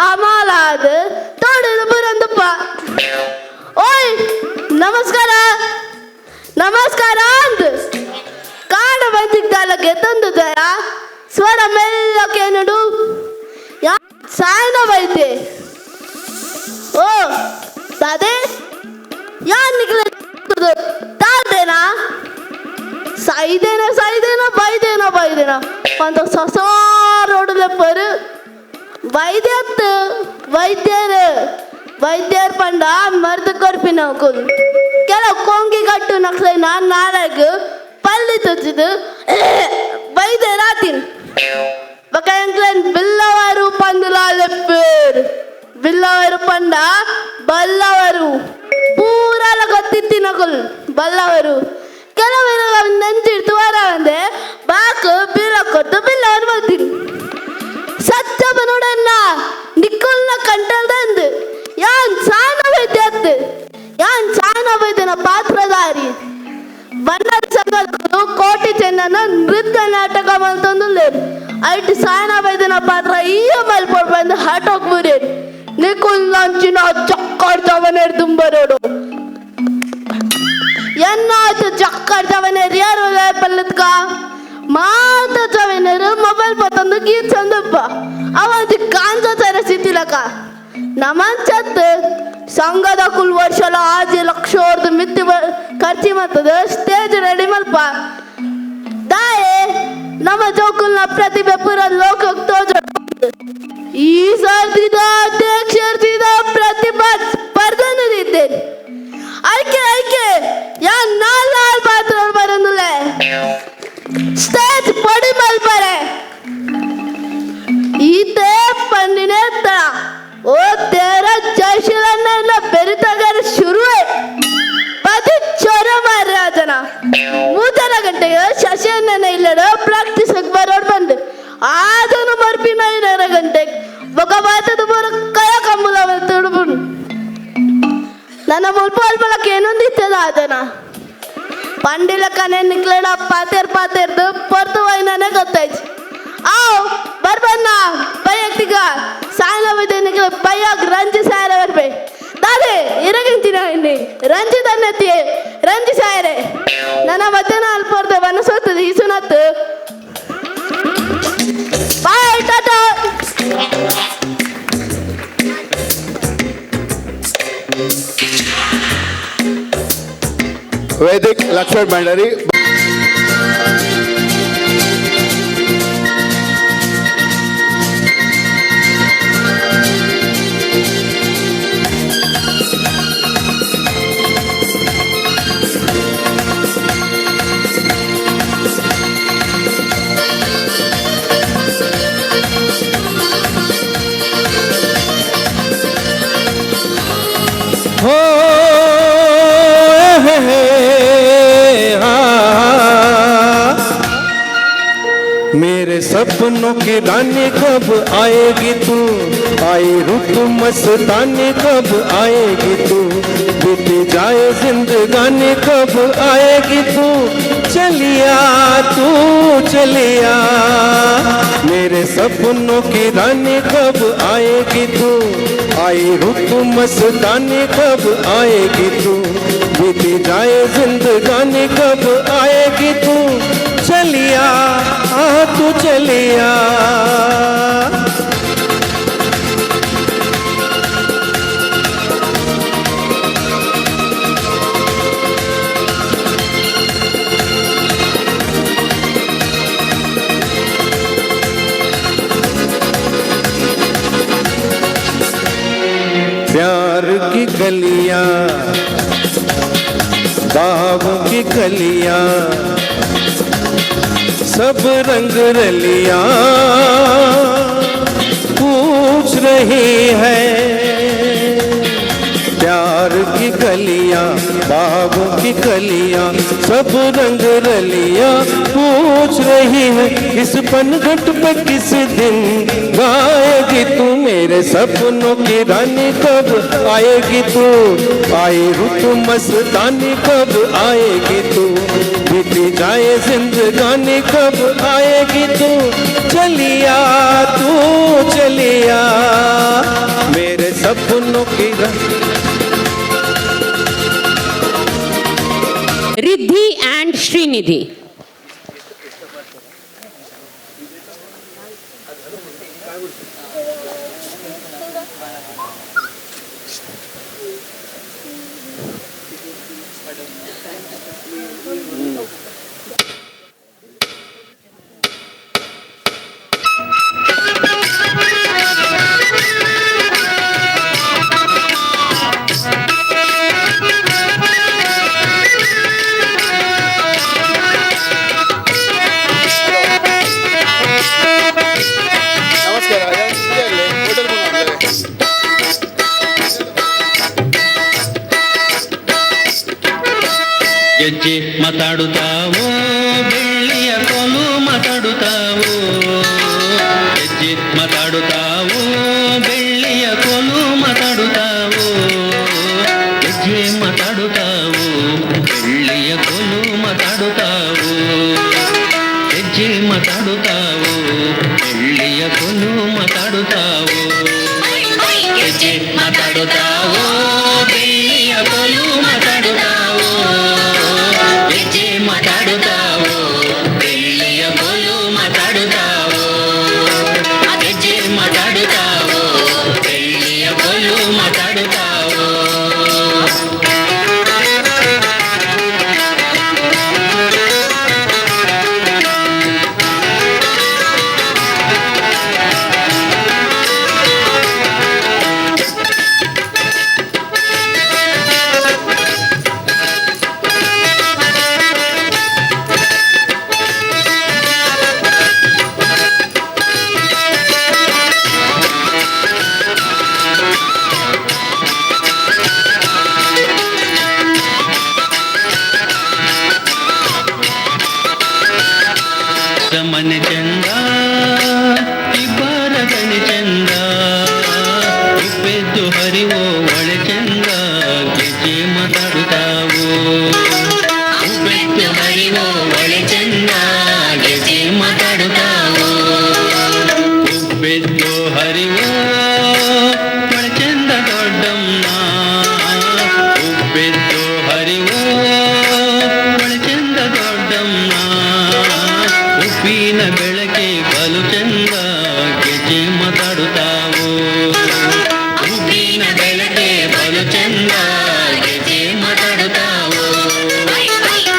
ಅಮಾಲಾದ ತೋಡದು ಬರಂದಪ್ಪ ಓಯ್ ನಮಸ್ಕಾರ ನಮಸ್ಕಾರ ಅಂದ್ ಕಾಡ ಬಂದಿದ್ದಲ್ಲಗೆ ತಂದು ದಯ ಸ್ವರ ಮೆಲ್ಲಕ್ಕೆ ನಡು ಯಾ ಸಾಯನ ಬೈತೆ ಓ ದಾದೆ ಯಾನ್ ನಿಕ್ಲ ತಾದೇನಾ ಸಾಯ್ದೇನೋ ಬೈದೇನೋ ಒಂದು ಹೊಸ ರೋಡಲ್ಲ ಪರು ವೈದ್ಯರ ಪಂಡ ಮರ್ದ ಕೊರ್ಪಿನ ಕೆಲವು ಕೊಂಗಿ ಗಟ್ಟು ನಕ್ಸೈ ನಾನು ನಾಳೆಗೆ ಪಲ್ಲಿ ತುಚ್ಚಿದು ವೈದ್ಯರಾತೀನಿ ಬಕಂಕ್ಲನ್ ಬಿಲ್ಲವರು ಪಂದುಲಾಲೆಪ್ಪೇರು ಬಿಲ್ಲವರು ಪಂಡ ಬಲ್ಲವರು ಪೂರಾಲ ಗೊತ್ತಿತ್ತಿನಕುಲ್ ಬಲ್ಲವರು ಕೆಲವರು ನೆಂಚಿಡ್ತು ವಾರ ಅಂದೆ ಬಾಕು ಬಿಲ್ಲ ಕೊಟ್ಟು ಬಿಲ್ಲವರು ಬರ್ತೀನಿ ಸತ್ಯಬನುಡನ್ನ ನಿಕ್ಕುಲ್ನ ಕಂಟಲ್ದಂದು ಯಾನ್ ಸಾನ ವೈದ್ಯತ್ತು ಯಾನ್ ಸಾನ ವೈದ್ಯನ ಪಾತ್ರಧಾರಿ ಬಣ್ಣದ ಸಂಘಗಳು ಕೋಟಿ ಚೆನ್ನನ ನೃತ್ಯ ನಾಟಕ ಮಂತಂದು ಐಟಿ ಸಾನ ವೈದ್ಯನ ಪಾತ್ರ ಈಗ ಮಲ್ಪಡ್ ಬಂದು ಹಟೋಗ್ಬುರಿ ನಿಕ್ಕುಲ್ ಲಂಚಿನ ಚಕ್ಕಾಡ್ತವನೇರು ತುಂಬರೋಡು ಎನ್ನಾಯ್ತು ಚಕ್ಕಡ್ತವನೇರು ಯಾರು ಪಲ್ಲತ್ಕ ಮಾತವನೇರು ಮೊಬೈಲ್ ಪತ್ತೊಂದು ಗೀತ್ ಚಂದಪ್ಪ ಅವಂತಿ ಕಾಂತ ತರ ಸಿತ್ತಿಲಕ ನಮಂಚತ್ ಸಂಘದ ಕುಲ್ ವರ್ಷಲ ಆಜಿ ಲಕ್ಷೋರ್ದು ಮಿತ್ತಿ ಖರ್ಚಿ ಮತ್ತದ ಸ್ಟೇಜ್ ರೆಡಿ ಮಲ್ಪ ದಾಯೆ ನಮ್ಮ ಜೋಕುಲ್ನ ಪ್ರತಿಭೆ ಪುರ ಲೋಕ ತೋಜ ಈ ಸರ್ತಿದ ಅಧ್ಯಕ್ಷರ್ತಿದ ಪ್ರತಿಭಾ ಸ್ಪರ್ಧನಿದ್ದೇನೆ ಐಕೆ ಯಾ ನಾಲ್ ಪಾತ್ರ ಬರೋದಿಲ್ಲ ಸ್ಟೇಜ್ ಪಡಿ ಮಲ್ಪರೆ ಈತೆ ಪಂಡಿನ ತರ ಓ ತೇರ ಜಯಶೀಲನ್ನ ಬೆರಿತಗಾರ ಶುರುವೆ ಪದಿ ಚೊರ ಮಾರ್ಯ ಜನ 3 ಗಂಟೆಗೆ ಶಶಿಯನ್ನ ಇಲ್ಲಡ ಪ್ರಾಕ್ಟೀಸ್ ಬರೋಡ್ ಬಂದು ಆದನು ಮರ್ಪಿನ 5 ಗಂಟೆಗೆ ಬೊಕ ಬಾತದ ಬರ ಕಯ ಕಮ್ಮುಲ ತುಡುಬುಡು ನನ್ನ ಮುಲ್ಪ ಅಲ್ಪಲಕ್ಕೆ ಏನೊಂದಿತ್ತದ ಅದನ ಪಂಡಿಲ ಕನೆ ನಿಕ್ಲೇಡ ಪಾತೇರ್ದು ಪರ್ತು ವೈನನೆ ಗೊತ್ತಾಯ್ತು ಆವ್ ಬರ್ಬನ್ನ ಬೈಯಕ್ತಿಗ ಸಾಯನ ವೈದ್ಯ ನಿಕ್ಲ ಬೈಯಾಗ ರಂಜಿ ಸಾಯರ ಬರ್ಬೇ ದಾದೆ ಇರಗಂತಿನ ಇನ್ನಿ ರಂಜಿ ದನ್ನತಿ ರಂಜಿ ಸಾಯರೆ ನನ್ನ ಮಧ್ಯಾಹ್ನ ಅಲ್ಪರ್ದೆ ವನಸೋತದ ಈಸುನತ್ತು ಬಾಯ್ ಟಾಟಾ वैदिक लक्ष्मण भंडारी हो मेरे सपनों की रानी कब आएगी तू, आई रुत मस्तानी कब आएगी तू, बीती जाए जिंदगानी कब आएगी तू चलिया मेरे सपनों की रानी कब आएगी तू आई रुत मस्तानी कब आएगी तू बीती जाए जिंदगानी कब आएगी तू चलिया तू चलिया प्यार की गलियां बागों की कलियां सब रंग रलियां पूछ रही है प्यार की गलियां बागों की कलियां सब रंग रलियां पूछ रही है इस पनघट पे किस दिन गाएगी तू मेरे सपनों की रानी कब आएगी तू आई रुत मस्तानी कब आएगी तू बीती जाए जिंदगानी कब आएगी तू चलिया मेरे सपनों की रिद्धि एंड श्रीनिधि. ಗೆಜ್ಜೆ ಮಾತಾಡುತ್ತಾವೋ ಬೆಳ್ಳಿಯ ಕೋಲು ಮಾತಾಡುತ್ತಾವೋ ಗೆಜ್ಜೆ ಮಾತಾಡುತ್ತಾವೋ ಬೆಳ್ಳಿಯ ಕೋಲು ಮಾತಾಡುತ್ತಾವೋ ಗೆಜ್ಜೆ ಮಾತಾಡುತ್ತಾವೋ ಬೆಳ್ಳಿಯ ಕೋಲು ಮಾತಾಡುತ್ತಾವೋ ಗೆಜ್ಜೆ ಮಾತಾಡುತ್ತಾವೋ ಬೆಳ್ಳಿಯ ಕೋಲು ಮಾತಾಡುತ್ತಾವೋ ಗೆಜ್ಜೆ ಮಾತಾಡುತ್ತಾವೋ ಬೆಳ್ಳಿಯ ಕೋಲು ಮಾತಾಡುತ್ತಾವೋ ಗೆಜ್ಜೆ ಮಾತಾಡುತ್ತಾವೋ ಬೆಳ್ಳಿಯ ಕೋಲು ಮಾತಾಡುತ್ತಾವೋ ಗೆಜ್ಜೆ ಮಾತಾಡುತ್ತಾವೋ ಬೆಳ್ಳಿಯ ಕೋಲು ಮಾತಾಡುತ್ತಾವೋ मन चंदा इब्बार गण चंदा इब्बೆದ್ದು ಹರಿವೋ ಒಳೆ ಚಂದ ಗೆಜ್ಜೆ ಮಾತಾಡುತ್ತಾವೋ ಇಬ್ಬೆದ್ದು ಹರಿವೋ ಒಳೆ ಚಂದ ಗೆಜ್ಜೆ ಮಾತಾಡುತ್ತಾವೋ ಇಬ್ಬೆದ್ದು ಹರಿವೋ ಒಳೆ ಚಂದ ದೊಡ್ಡಮ್ಮ ಇಬ್ಬೆದ್ದು ಹರಿವೋ ಒಳೆ ಚಂದ ದೊಡ್ಡಮ್ಮ ಉಪ್ಪಿನ ಬೆಳಕೆ ಬಲು ಚಂದ ಗೆಜ್ಜೆ ಮಾತಾಡುತ್ತಾವೋ ಉಪ್ಪಿನ ಬೆಳಕೆ ಬಲು ಚಂದ ಗೆಜ್ಜೆ ಮಾತಾಡುತ್ತಾವೋ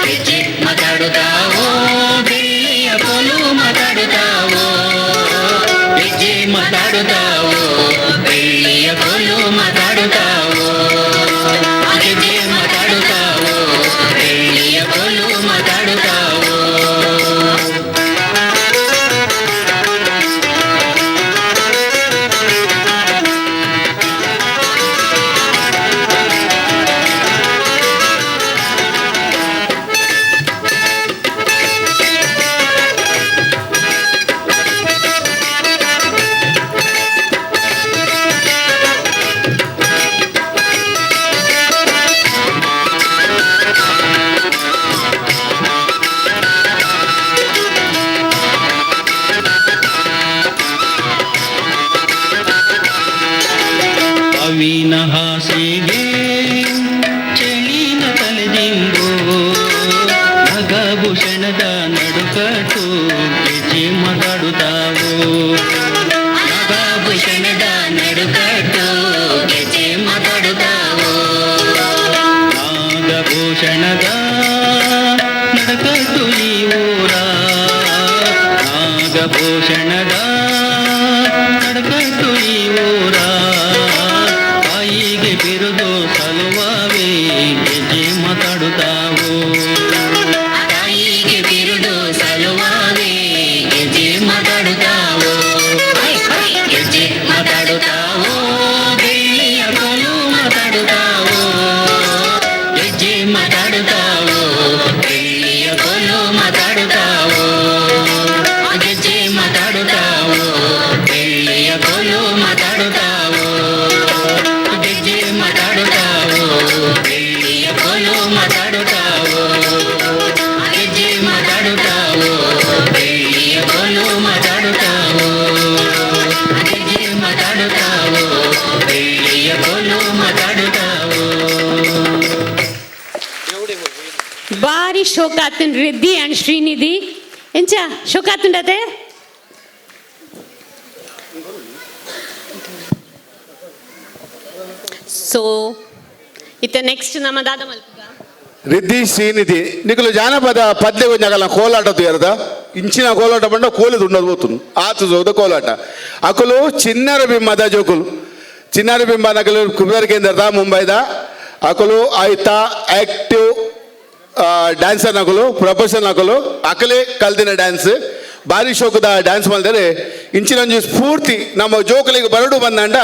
ಗೆಜ್ಜೆ ಮಾತಾಡುತ್ತಾವೋ ಬೆಳ್ಳಿಯ ಕೋಲು ಮಾತಾಡುತ್ತಾವೋ ಗೆಜ್ಜೆ ಮಾತಾಡುತ್ತಾವೋ ಬೆಳ್ಳಿಯ ಕೋಲು ಮಾತಾಡುತ್ತಾವೋ ಗೆಜ್ಜೆ ಮಾತಾಡುತ್ತಾವೋ ಬೆಳ್ಳಿಯ ಕೋಲು ಮಾತಾಡುತ್ತಾವೋ ನಗುವಿನ ಹಾಸಿಗೆ ಚಳಿನ ತಲೆದಿಂಬು ನಗಭೂಷಣದ ನಡುಕಟ್ಟು ಗೆಜ್ಜೆ ಮಾತಾಡುತ್ತಾವು ನಗಭೂಷಣದ ನಡುಕಟ್ಟು ಗೆಜ್ಜೆ ಮಾತಾಡುತ್ತಾವು ನಾಗಭೂಷಣದ ನಡುಕಟ್ಟು ಈ ಊರ ನಾಗಭೂಷಣದ ನಡುಕಟ್ಟು ಈ ಊರ ತಾಯಿಗೆ ಬಿರುದು ಸಲುವವೇ ಗೆಜ್ಜೆ ಮಾತಾಡುತ್ತಾವು ತಾಯಿಗೆ ಬಿರುದು ಸಲುವವೇ ಗೆಜ್ಜೆ ಮಾತಾಡುತ್ತಾವು ಗೆಜ್ಜೆ ಮಾತಾಡುತ್ತಾವು ಬೆಳ್ಳಿಯ ಕೋಲು ಮಾತಾಡುತ್ತಾವು ಗೆಜ್ಜೆ ಮಾತಾಡುತ್ತಾವು ಬೆಳ್ಳಿಯ ಕೋಲು ಮಾತಾಡುತ್ತಾವು ಗೆಜ್ಜೆ ಮಾತಾಡುತ್ತಾವು ಬೆಳ್ಳಿಯ ಕೋಲು ಮಾತಾಡುತ್ತಾವು ಗೆಜ್ಜೆ ಮಾತಾಡುತ್ತಾವು ಬೆಳ್ಳಿಯ ಕೋಲು ಮಾತಾಡುತ್ತಾವು ಗೆಜ್ಜೆ ಮಾತಾಡುತ್ತಾವು ಬೆಳ್ಳಿಯ ಕೋಲು ಮಾತಾಡುತ್ತಾವು ಗೆಜ್ಜೆ ಮಾತಾಡುತ್ತಾವು ಬೆಳ್ಳಿಯ ಕೋಲು ಮಾತಾಡುತ್ತಾವು ಬಾರಿ ಶೋಕ ಆತನ್ ರಿದ್ದಿ ಅಂಡ್ ಶ್ರೀನಿಧಿ ಎಂಚ ಶೋಕ ಆತುಂಡತೆ ಸೊ ಇತ್ತ ನೆಕ್ಸ್ಟ್ ನಮ್ಮ ದಾದ ಮಲ್ಪುಗ ರಿದ್ದಿ ಶ್ರೀನಿಧಿ ನಿಖಲು ಜಾನಪದ ಪದ್ಯ ಕೊಂಚ ಕೋಲಾಟ ತೂಯರದ ಇಂಚಿನ ಕೋಲಾಟ ಬಂಡ ಕೋಲಿದು ఉండదు పోతుంది ఆతు జోద కోలాట అకులు చిన్నర బింబద జోకులు చిన్నర బింబ నకలు కుబేర్ కేంద్ರದ ಮುಂಬೈದ ಅಕಲು ಆಯ್ತಾ ಆಕ್ಟಿವ್ ಡ್ಯಾನ್ಸರ್ ನಕಲು ಪ್ರೊಫೆಷನಲ್ ನಕಲು ಅಕಲೇ ಕಲ್ತಿನ ಡ್ಯಾನ್ಸ್ ಭಾರಿ ಶೋಕದ ಡ್ಯಾನ್ಸ್ ಮಾಡಿದರೆ ಇಂಚಿನ ಸ್ಫೂರ್ತಿ ನಮ್ಮ ಜೋಕಲಿಗೆ ಬರಡು ಬಂದಂಡ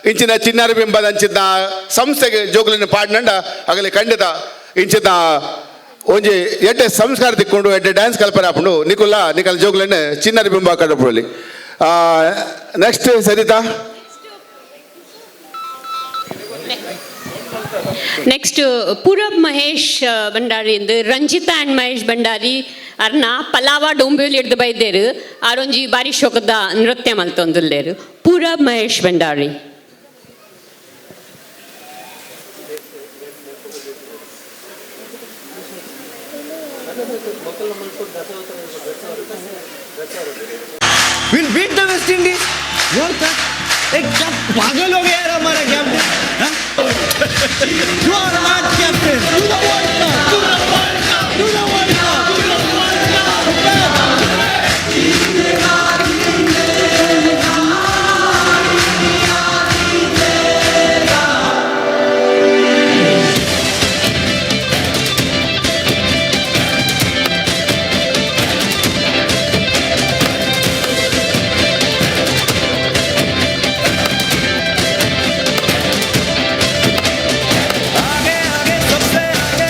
ಇಂಚಿನ ಚಿನ್ನಾರ ಬಿಂಬದ ಅಂಚಿನ ಸಂಸ್ಥೆಗೆ ಜೋಕಲಿನ ಪಾಡ್ನಂಡ ಅಗಲಿ ಖಂಡಿತ ಇಂಚಿನ ಒಂಜಿ ಎಡ್ಡೆ ಸಂಸ್ಕಾರ ತಿಕ್ಕೊಂಡು ಎಡ್ಡೆ ಡ್ಯಾನ್ಸ್ ಕಲ್ಪನೆ ಹಾಕೊಂಡು ನಿಕಲ್ ಜೋಕಲಿನ ಚಿನ್ನಾರ ಬಿಂಬ ಕಡಪುರಲ್ಲಿ ನೆಕ್ಸ್ಟ್ ಸರಿತಾ ನೆಕ್ಸ್ಟ್ ಪೂರಬ್ ಮಹೇಶ್ ಭಂಡಾರಿ ಇಂದು ರಂಜಿತಾ ಅಂಡ್ ಮಹೇಶ್ ಭಂಡಾರಿ ಅರ್ನ ಪಲಾವ ಡೊಂಬಿಯಲ್ಲಿ ಹಿಡ್ದು ಬೈದೇರು ಆರೊಂಜಿ ಬಾರಿ ಶೋಕದ ನೃತ್ಯ ಮಲ್ತೊಂದುಲ್ಲೇರು Purab Mahesh Bhandari We'll beat the West Indies. What the? क्या पागल हो गया यार हमारा captain? You are not captain. To the World Cup. To the World Cup. To the World Cup. To the World आगे आगे सबसे आगे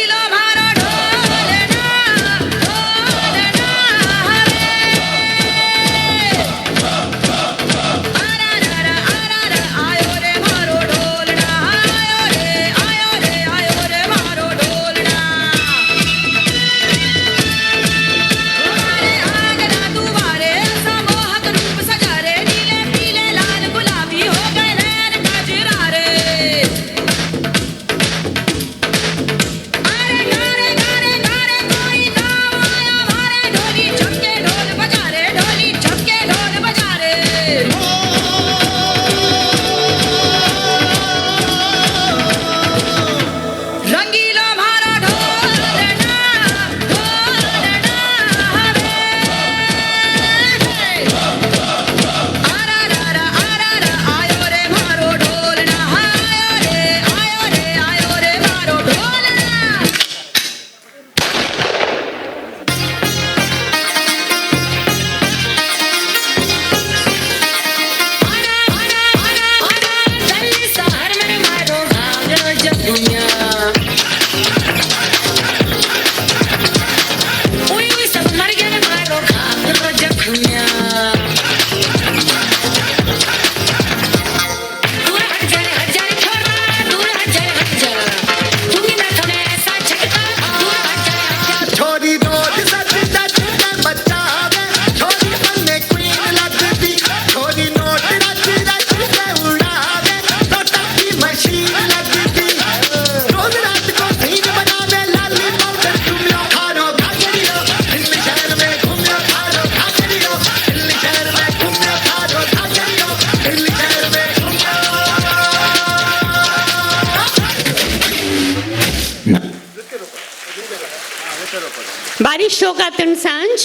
ಶೋಕ ಆತನ್ ಸಾಂಜ್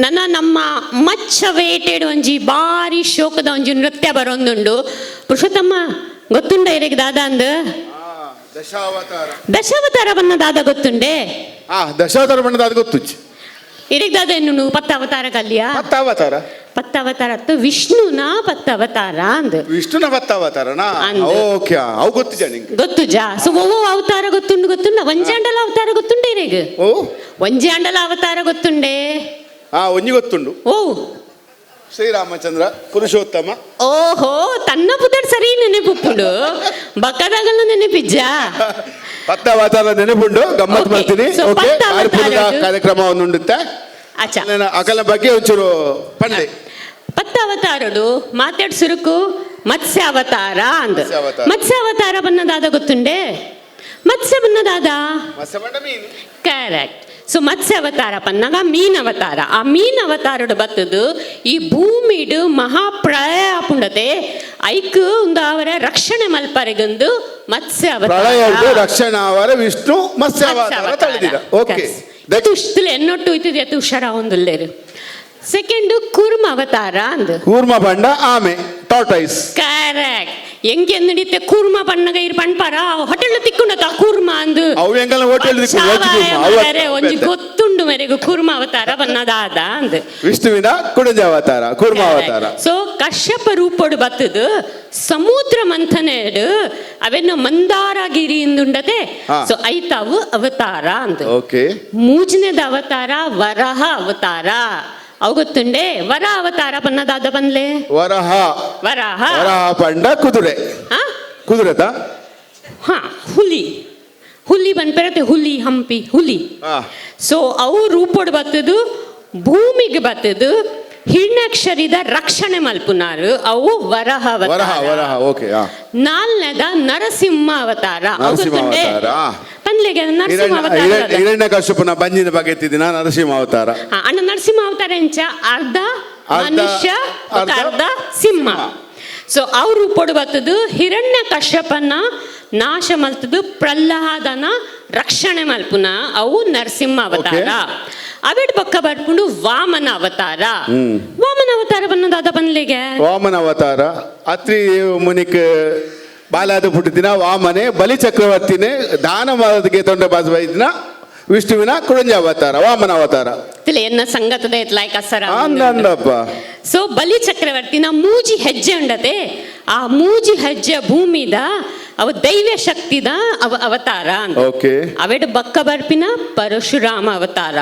ನನ್ನ ನಮ್ಮ ಮಚ್ಚ ವೇಟೆಡ್ ಒಂಜಿ ಬಾರಿ ಶೋಕದ ಒಂಜಿ ನೃತ್ಯ ಬರೋಂದುಂಡು. ಪುರುಷೋತ್ತಮ್ಮ ಗೊತ್ತುಂಡ ಇರೆಗ್ ದಾದ ಅಂದ್ ದಶಾವತಾರ ಬನ್ನ ದಾದ ಗೊತ್ತುಂಡೆ? ದಶಾವತಾರ ಬಣ್ಣ ದಾದ ಗೊತ್ತುಚ್ಚಿ ಇರೆಗ್ ದಾದ ಎನ್ನು ಪತ್ತಾವತಾರ ಕಲ್ಯ ಪತ್ತಾವತಾರ ಅತ್ತು ವಿಷ್ಣುನ ಪತ್ತಾವತಾರ ಅಂದ್ ವಿಷ್ಣುನ ಪತ್ತಾವತಾರನಾ? ಓಕೆ ಅವು ಗೊತ್ತು ನಿಂಗೆ ಗೊತ್ತು ಜಾ. ಸೊ ಓ ಅವತಾರ ಗೊತ್ತುಂಡ ಒಂಜಾಂಡಲ ಅವತಾರ ಗೊತ್ತುಂಡೆ ಇರೆಗ್? ಓ ಒಂಜಾಂಡಲ ಅವತಾರ ಗೊತ್ತುಂಡೆ? ಒಂಜಿ ಗೊತ್ತುಂಡು. ಓ ಶ್ರೀರಾಮಚಂದ್ರ ಪುರುಷೋತ್ತಮ. ಓಹೋ ತನ್ನ ಪುದರ್ ಸರಿ ನೆನೆಪುಪ್ಪುಂಡು ಬಕ್ಕದಾಗಲ್ಲ ನೆನೆಪಿಜ್ಜ ಪತ್ತಾವತಾರ ನೆನಪುಂಡು ಗಮ್ಮತ್ ಮಾಡ್ತೀನಿ. ಓಕೆ ಕಾರ್ಯಕ್ರಮ ಒಂದುಂಡುತ್ತೆ ಅಕಲ ಬಗ್ಗೆ ಒಂಚೂರು ಪಂಡೆ ಪತ್ತಾವತಾರಡು ಮಾತಾಡ್ ಸುರುಕು ಮತ್ಸ್ಯಾವತಾರ ಅಂದ್ ಮತ್ಸ್ಯಾವತಾರ ಬನ್ನದಾದ ಗೊತ್ತುಂಡೆ? ಮತ್ಸ್ಯ ಬನ್ನದಾದ ಕರೆಕ್ಟ್. ಸೊ ಮತ್ಸ್ಯಾವತಾರ ಪನ್ನಗ ಮೀನ್ ಅವತಾರ. ಆ ಮೀನ್ ಅವತಾರಡು ಬತ್ತದು ಈ ಭೂಮಿಡು ಮಹಾಪ್ರಳಯ ಆಪುಂಡತೆ ಐಕ್ ಒಂದು ಅವರ ರಕ್ಷಣೆ ಮಲ್ಪರೆಗಂದು ಮತ್ಸ್ಯಾವತಾರ ರಕ್ಷಣಾ ಅವರ ವಿಷ್ಣು ಮತ್ಸ್ಯಾವತಾರ ತಳೆದಿರ. ಓಕೆ ತುಷ್ಟುಲು ಎನ್ನೊಟ್ಟು ಇತ್ತಿದೆ ಅದು ಹುಷಾರ ಒಂದುಲ್ಲೇರು. ಸೆಕೆಂಡ್ ಕೂರ್ಮ ಅವತಾರ ಅಂದ್ ಕೂರ್ಮ ಪಂಡ ಆಮೆ ಟಾರ್ಟೈಸ್. ಕರೆಕ್ಟ್. ಎಂಗೆ ನಡೀತೆ ಕೂರ್ಮ ಪಣ್ಣಗ ಇರ್ ಪಣ್ಪಾರ ಹೋಟೆಲ್ ತಿಕ್ಕೊಂಡತ ಕೂರ್ಮ ಅಂದ್ ಅವು ಎಂಗಲ ಹೋಟೆಲ್ ಒಂಜಿ ಗೊತ್ತುಂಡು ಮೇರೆಗು ಕೂರ್ಮ ಅವತಾರ ಬನ್ನದಾದ ಅಂದ್ ವಿಷ್ಣುವಿನ ಕುಡಜ ಅವತಾರ ಕೂರ್ಮ ಅವತಾರ. ಸೊ ಕಶ್ಯಪ ರೂಪಡು ಬತ್ತದು ಸಮುದ್ರ ಮಂಥನೆಡು ಅವೆನ್ನು ಮಂದಾರಗಿರಿ ಇಂದುಂಡತೆ. ಸೊ ಐತಾವು ಅವತಾರ ಅಂದ್. ಓಕೆ ಮೂಜನೆದ ಅವತಾರ ವರಹ ಅವತಾರ. ಅವು ಗೊತ್ತುಂಡೆ? ವರ ಅವತಾರ ಬನ್ನದಾದ ಬಂದ್ಲೆ ವರಹ ವರಹ ಪಂಡ ಕುದುರೆ ಕುದುರೆತ ಹುಲಿ ಹುಲಿ ಬಂದ್ಪರತ್ತೆ ಹುಲಿ ಹಂಪಿ ಹುಲಿ. ಸೊ ಅವು ರೂಪೋಡು ಬತ್ತದು ಭೂಮಿಗೆ ಬತ್ತದು ಹಿರಣ್ಯಾಕ್ಷರಿದ ರಕ್ಷಣೆ ಮಲ್ಪುನಾರು ಅವು ವರಹ ಅವತಾರ. ನಾಲ್ನೇದ ನರಸಿಂಹ ಅವತಾರ. ಹಿರಣ್ಯಕಶ್ಯಪನ ಬಂಜಿನ ಬಗ್ಗೆ ಎತ್ತಿದಿನ ನರಸಿಂಹ ಅವತಾರ. ಅಣ್ಣ ನರಸಿಂಹ ಅವತಾರ ಎಂಚ ಅರ್ಧ ಮನುಷ್ಯ ಅರ್ಧ ಸಿಂಹ. ಸೊ ಅವ್ರು ರೂಪೋಡು ಬತ್ತದು ಹಿರಣ್ಯ ಕಶ್ಯಪನ ನಾಶ ಮಲ್ತದು ಪ್ರಹ್ಲಾದನ ರಕ್ಷಣೆ ಮಲ್ಪುನ ಅವು ನರಸಿಂಹ ಅವತಾರ. ಅವೆಡ್ ಪಕ್ಕ ಬರ್ಕೊಂಡು ವಾಮನ ಅವತಾರ. ವಾಮನ ಅವತಾರ ಬನ್ನದಾದ ಬನ್ಲಿಗೆ ವಾಮನ ಅವತಾರ ಅತ್ರಿ ಮುನಿಕ್ ಬಾಲಾದ ಪುಟ್ಟಿನ ವಾಮನೆ ಬಲಿ ಚಕ್ರವರ್ತಿನೇ ದಾನ ಮಾಡದಕ್ಕೆ ತೊಂಡ ಬಾಜ್ ಬೈದಿನ ವಿಷ್ಣುವಿನ ಕುಡಂಜ ಅವತಾರ ವಾಮನ ಅವತಾರ. ಎನ್ನ ಸಂಗತದ ಎತ್ಲಾಯ್ಕ ಸರ ಅಂದಪ್ಪ. ಸೊ ಬಲಿ ಚಕ್ರವರ್ತಿನ ಮೂಜಿ ಹೆಜ್ಜೆ ಉಂಡತೆ ಆ ಮೂಜಿ ಹೆಜ್ಜೆ ಭೂಮಿದ ಅವ ದೈವ ಶಕ್ತಿದ ಅವತಾರ. ಅವೆಡ್ ಬಕ್ಕ ಬರ್ಪಿನ ಪರಶುರಾಮ ಅವತಾರ.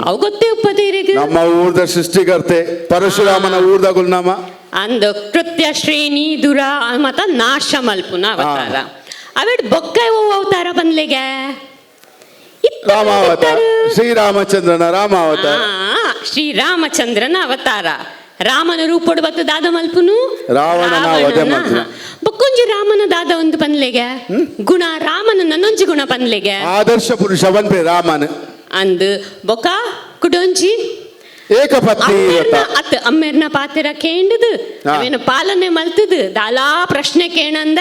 ಅವು ಗೊತ್ತೇ ಉಪ್ಪದೇರಿಗೆ ನಮ್ಮ ಊರ್ದ ಸೃಷ್ಟಿಕರ್ತೆ ಪರಶುರಾಮನ ಊರ್ದ ಗುಲ್ನಾಮ ಅಂದ್ ಕೃತ್ಯ ಶ್ರೇಣಿ ದುರ ಮತ ನಾಶ ಮಲ್ಪುನ ಅವತಾರ. ಅವೆಡ್ ಬೊಕ್ಕ ಅವತಾರ ಬಂದ್ಲೆಗೆ ರಾಮಾವತಾರ ಶ್ರೀರಾಮಚಂದ್ರನ ರಾಮಾವತಾರ. ಶ್ರೀರಾಮಚಂದ್ರನ ಅವತಾರ. ರಾಮನ ರೂಪಡು ಬತ್ತು ದಾದ ಮಲ್ಪುನು ರಾವಣನ ವಧೆ ಮಾಡ್ತಿನ ಬಕ್ಕೊಂಜಿ ರಾಮನ ದಾದ ಒಂದು ಪನ್ಲೆಗೆ ಗುಣ ರಾಮನ ನನ್ನೊಂಜಿ ಗುಣ ಪನ್ಲೆಗೆ ಆದರ್ಶ ಪುರುಷ ಬಂದ್ಪೆ ರಾಮನ ಅಂದ್ ಬೊಕ ಕುಡೊಂಜಿ ಏಕಪತ್ನಿ ಅತ್ ಅಮ್ಮೆರ್ನ ಪಾತ್ರ ಕೇಂಡದು ಅವೇನು ಪಾಲನೆ ಮಲ್ತದು ದಾಲಾ ಪ್ರಶ್ನೆ ಕೇಣಂದ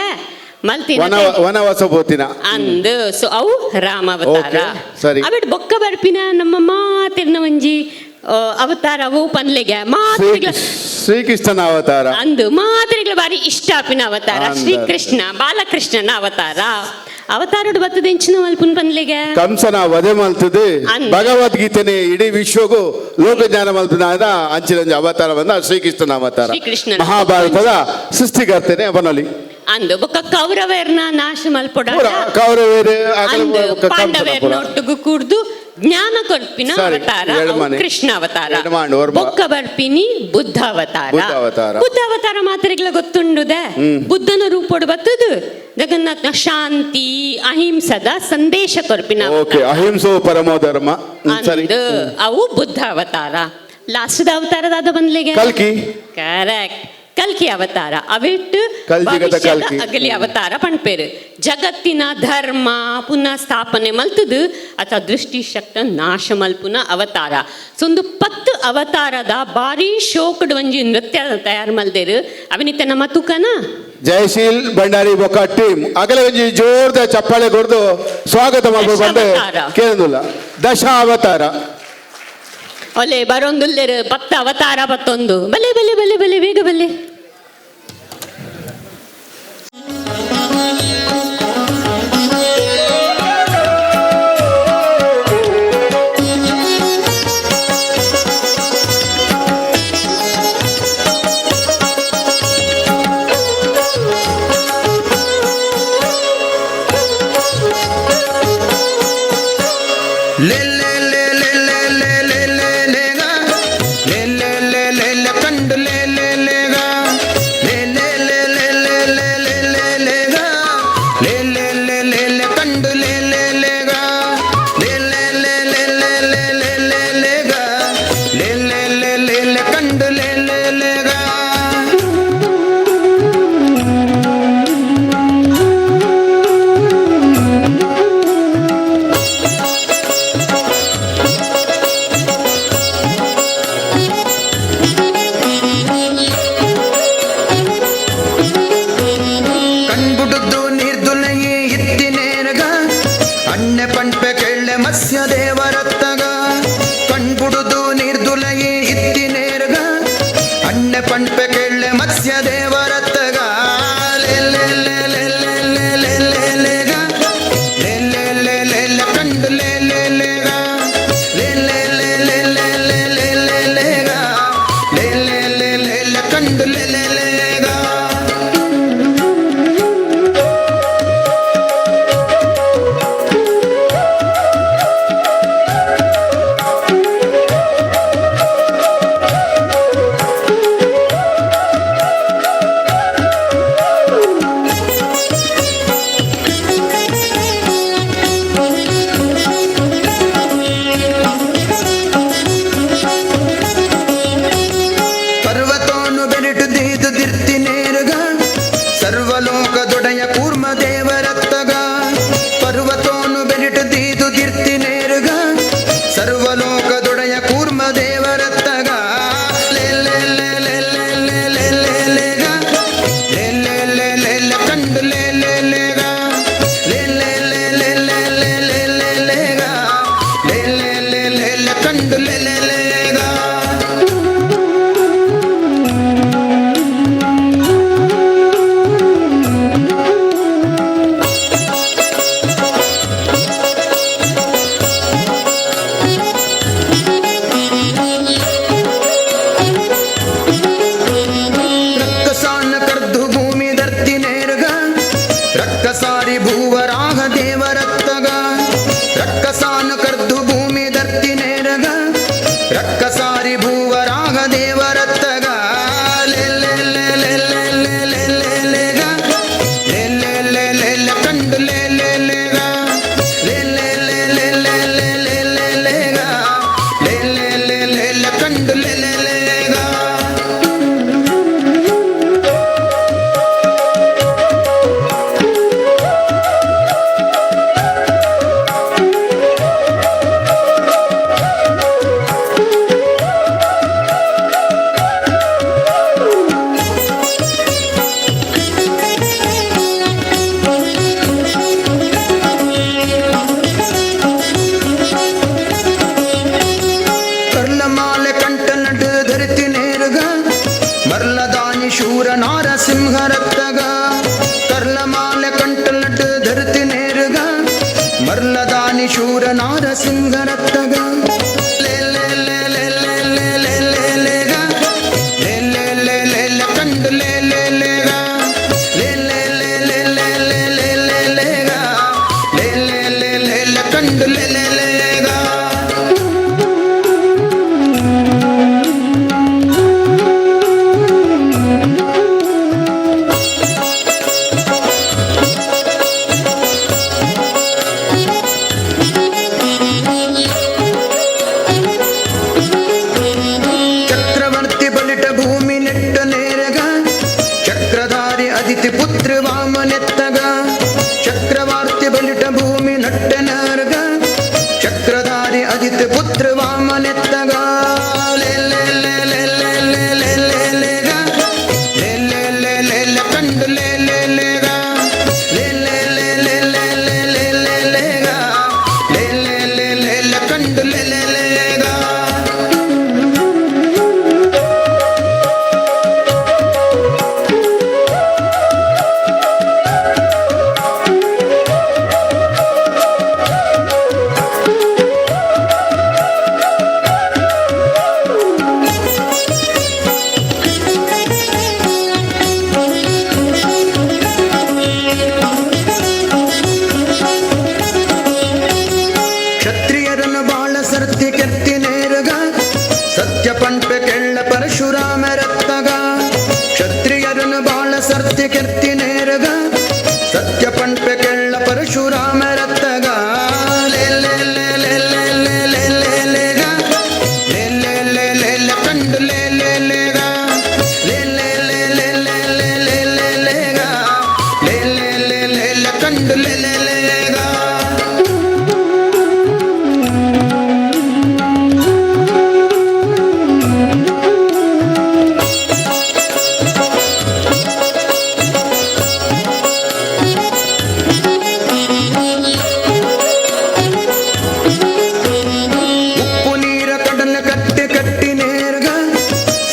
ವನವಾಸ ಬೋತಿನ ಅಂದ್. ಸೊ ಅವು ರಾಮ ಅವತಾರ. ಅವೆಡ್ ಬೊಕ್ಕ ಬರ್ಪಿನ ನಮ್ಮ ಮಾತಿರ್ನ ಒಂಜಿ ಅವತಾರ ಅವು ಪನ್ಲೆಗೆ ಶ್ರೀಕೃಷ್ಣನ ಅವತಾರ ಅಂದು ಮಾತ್ರೆಗಳ ಬಾರಿ ಇಷ್ಟ ಆಪಿನ ಅವತಾರ ಶ್ರೀಕೃಷ್ಣ ಬಾಲಕೃಷ್ಣನ ಅವತಾರ. ಅವತಾರಡು ಬರ್ತದೆ ಹೆಂಚಿನ ಮಲ್ಪುನ್ ಪನ್ಲೆಗೆ ಕಂಸನ ವಧೆ ಮಲ್ತದೆ ಭಗವದ್ಗೀತೆನೆ ಇಡೀ ವಿಶ್ವಗೂ ಲೋಕ ಜ್ಞಾನ ಮಲ್ಪನ ಅಂಚಿನ ಅವತಾರ ಬಂದ ಶ್ರೀಕೃಷ್ಣನ ಅವತಾರ. ಮಹಾಭಾರತದ ಸೃಷ್ಟಿಕರ್ತನೆ ಅವನಲ್ಲಿ ಅಂದು ಬೊಕ್ಕ ಕೌರವರ್ನ ನಾಶ ಮಲ್ಪೊಡ ಪಾಂಡವರ್ನ ಒಟ್ಟಿಗೂ ಕೂಡ್ದು ಜ್ಞಾನ ಕೊಲ್ಪಿನ ಅವತಾರ ಕೃಷ್ಣ ಅವತಾರ. ಬೊಕ್ಕ ಬರ್ಪಿನಿ ಬುದ್ಧ ಅವತಾರ. ಬುದ್ಧ ಅವತಾರ ಮಾತ್ರೆಗಳ ಗೊತ್ತುಂಡುದೆ ಬುದ್ಧನ ರೂಪೋಡು ಬತ್ತದು ಜಗನ್ನಾಥನ ಶಾಂತಿ ಅಹಿಂಸದ ಸಂದೇಶ ಕೊರ್ಪಿನ ಅಹಿಂಸೋ ಪರಮೋ ಧರ್ಮ ಅವು ಬುದ್ಧ ಅವತಾರ. ಲಾಸ್ಟದ ಅವತಾರದಾದ ಬಂದ್ಲಿಗೆ ಕರೆಕ್ಟ್ ಕಲ್ಕಿ ಅವತಾರ. ಅವಿಟ್ಟು ಅಗಲಿ ಅವತಾರ ಪಣ್ಪೇರು ಜಗತ್ತಿನ ಧರ್ಮ ಪುನಃ ಸ್ಥಾಪನೆ ಮಲ್ತದು ಅಥವಾ ದೃಷ್ಟಿ ಶಕ್ತ ನಾಶ ಮಲ್ಪುನ ಅವತಾರ. ಸೊ ಒಂದು 10 ಅವತಾರದ ಬಾರಿ ಶೋಕಡ್ ಒಂಜಿ ನೃತ್ಯ ತಯಾರು ಮಲ್ದೇರು ಅವಿನಿತ್ತ ನಮ್ಮ ತೂಕನ ಜಯಶೀಲ್ ಭಂಡಾರಿ ಬೊಕ್ಕ ಟೀಮ್ ಅಗಲೆ ಒಂಜಿ ಜೋರ್ದ ಚಪ್ಪಾಳೆ ಕೊಡ್ದು ಸ್ವಾಗತ ಮಾಡ್ಬೋದು ಬಂದೆ ಕೇಂದುಲ್ಲ ದಶಾವತಾರ ಒಲೆ ಬರೊಂದುಲ್ಲೆರ್ 10 ಅವತಾರ 11 ಬಲೆ ಬಲೆ ಬಲೆ ಬಲೆ ಬೇಗ ಬಲೆ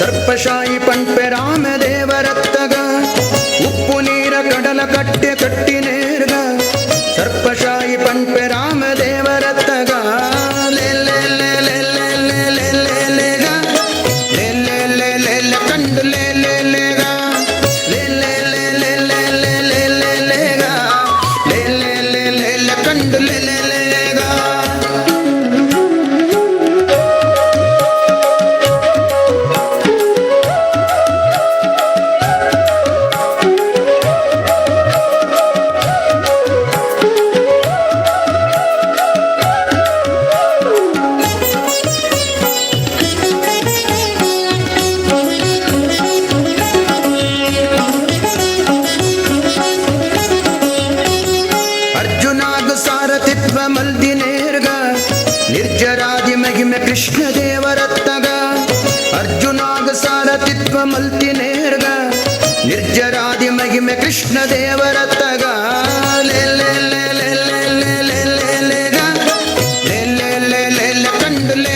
ಸರ್ಪಶಾಹಿ ಪಂಪೆ ರಾಮದೇವರತ್ತಗ ಉಪ್ಪು ನೀರ ಕಡಲ ಕಟ್ಟೆ ಕಟ್ಟಿ ನೇರ್ಗ ಸರ್ಪಶಾಹಿ ಪಂಪೆ ರಾಮದೇವರತ್ತಗ ಕಂಡು ಕಂಡು ನಿರ್ಜರಾದಿ ಮಹಿಮೆ ಕೃಷ್ಣ ದೇವರತ್ತಗ ಅರ್ಜುನಾಗ ಸಾರಥಿತ್ವ ಮಲ್ತಿ ನೇರ್ಗ ನಿರ್ಜರಾದಿ ಮಹಿಮೆ ಕೃಷ್ಣ ದೇವರತ್ತಗ ಕಂಡು ಕಂಡು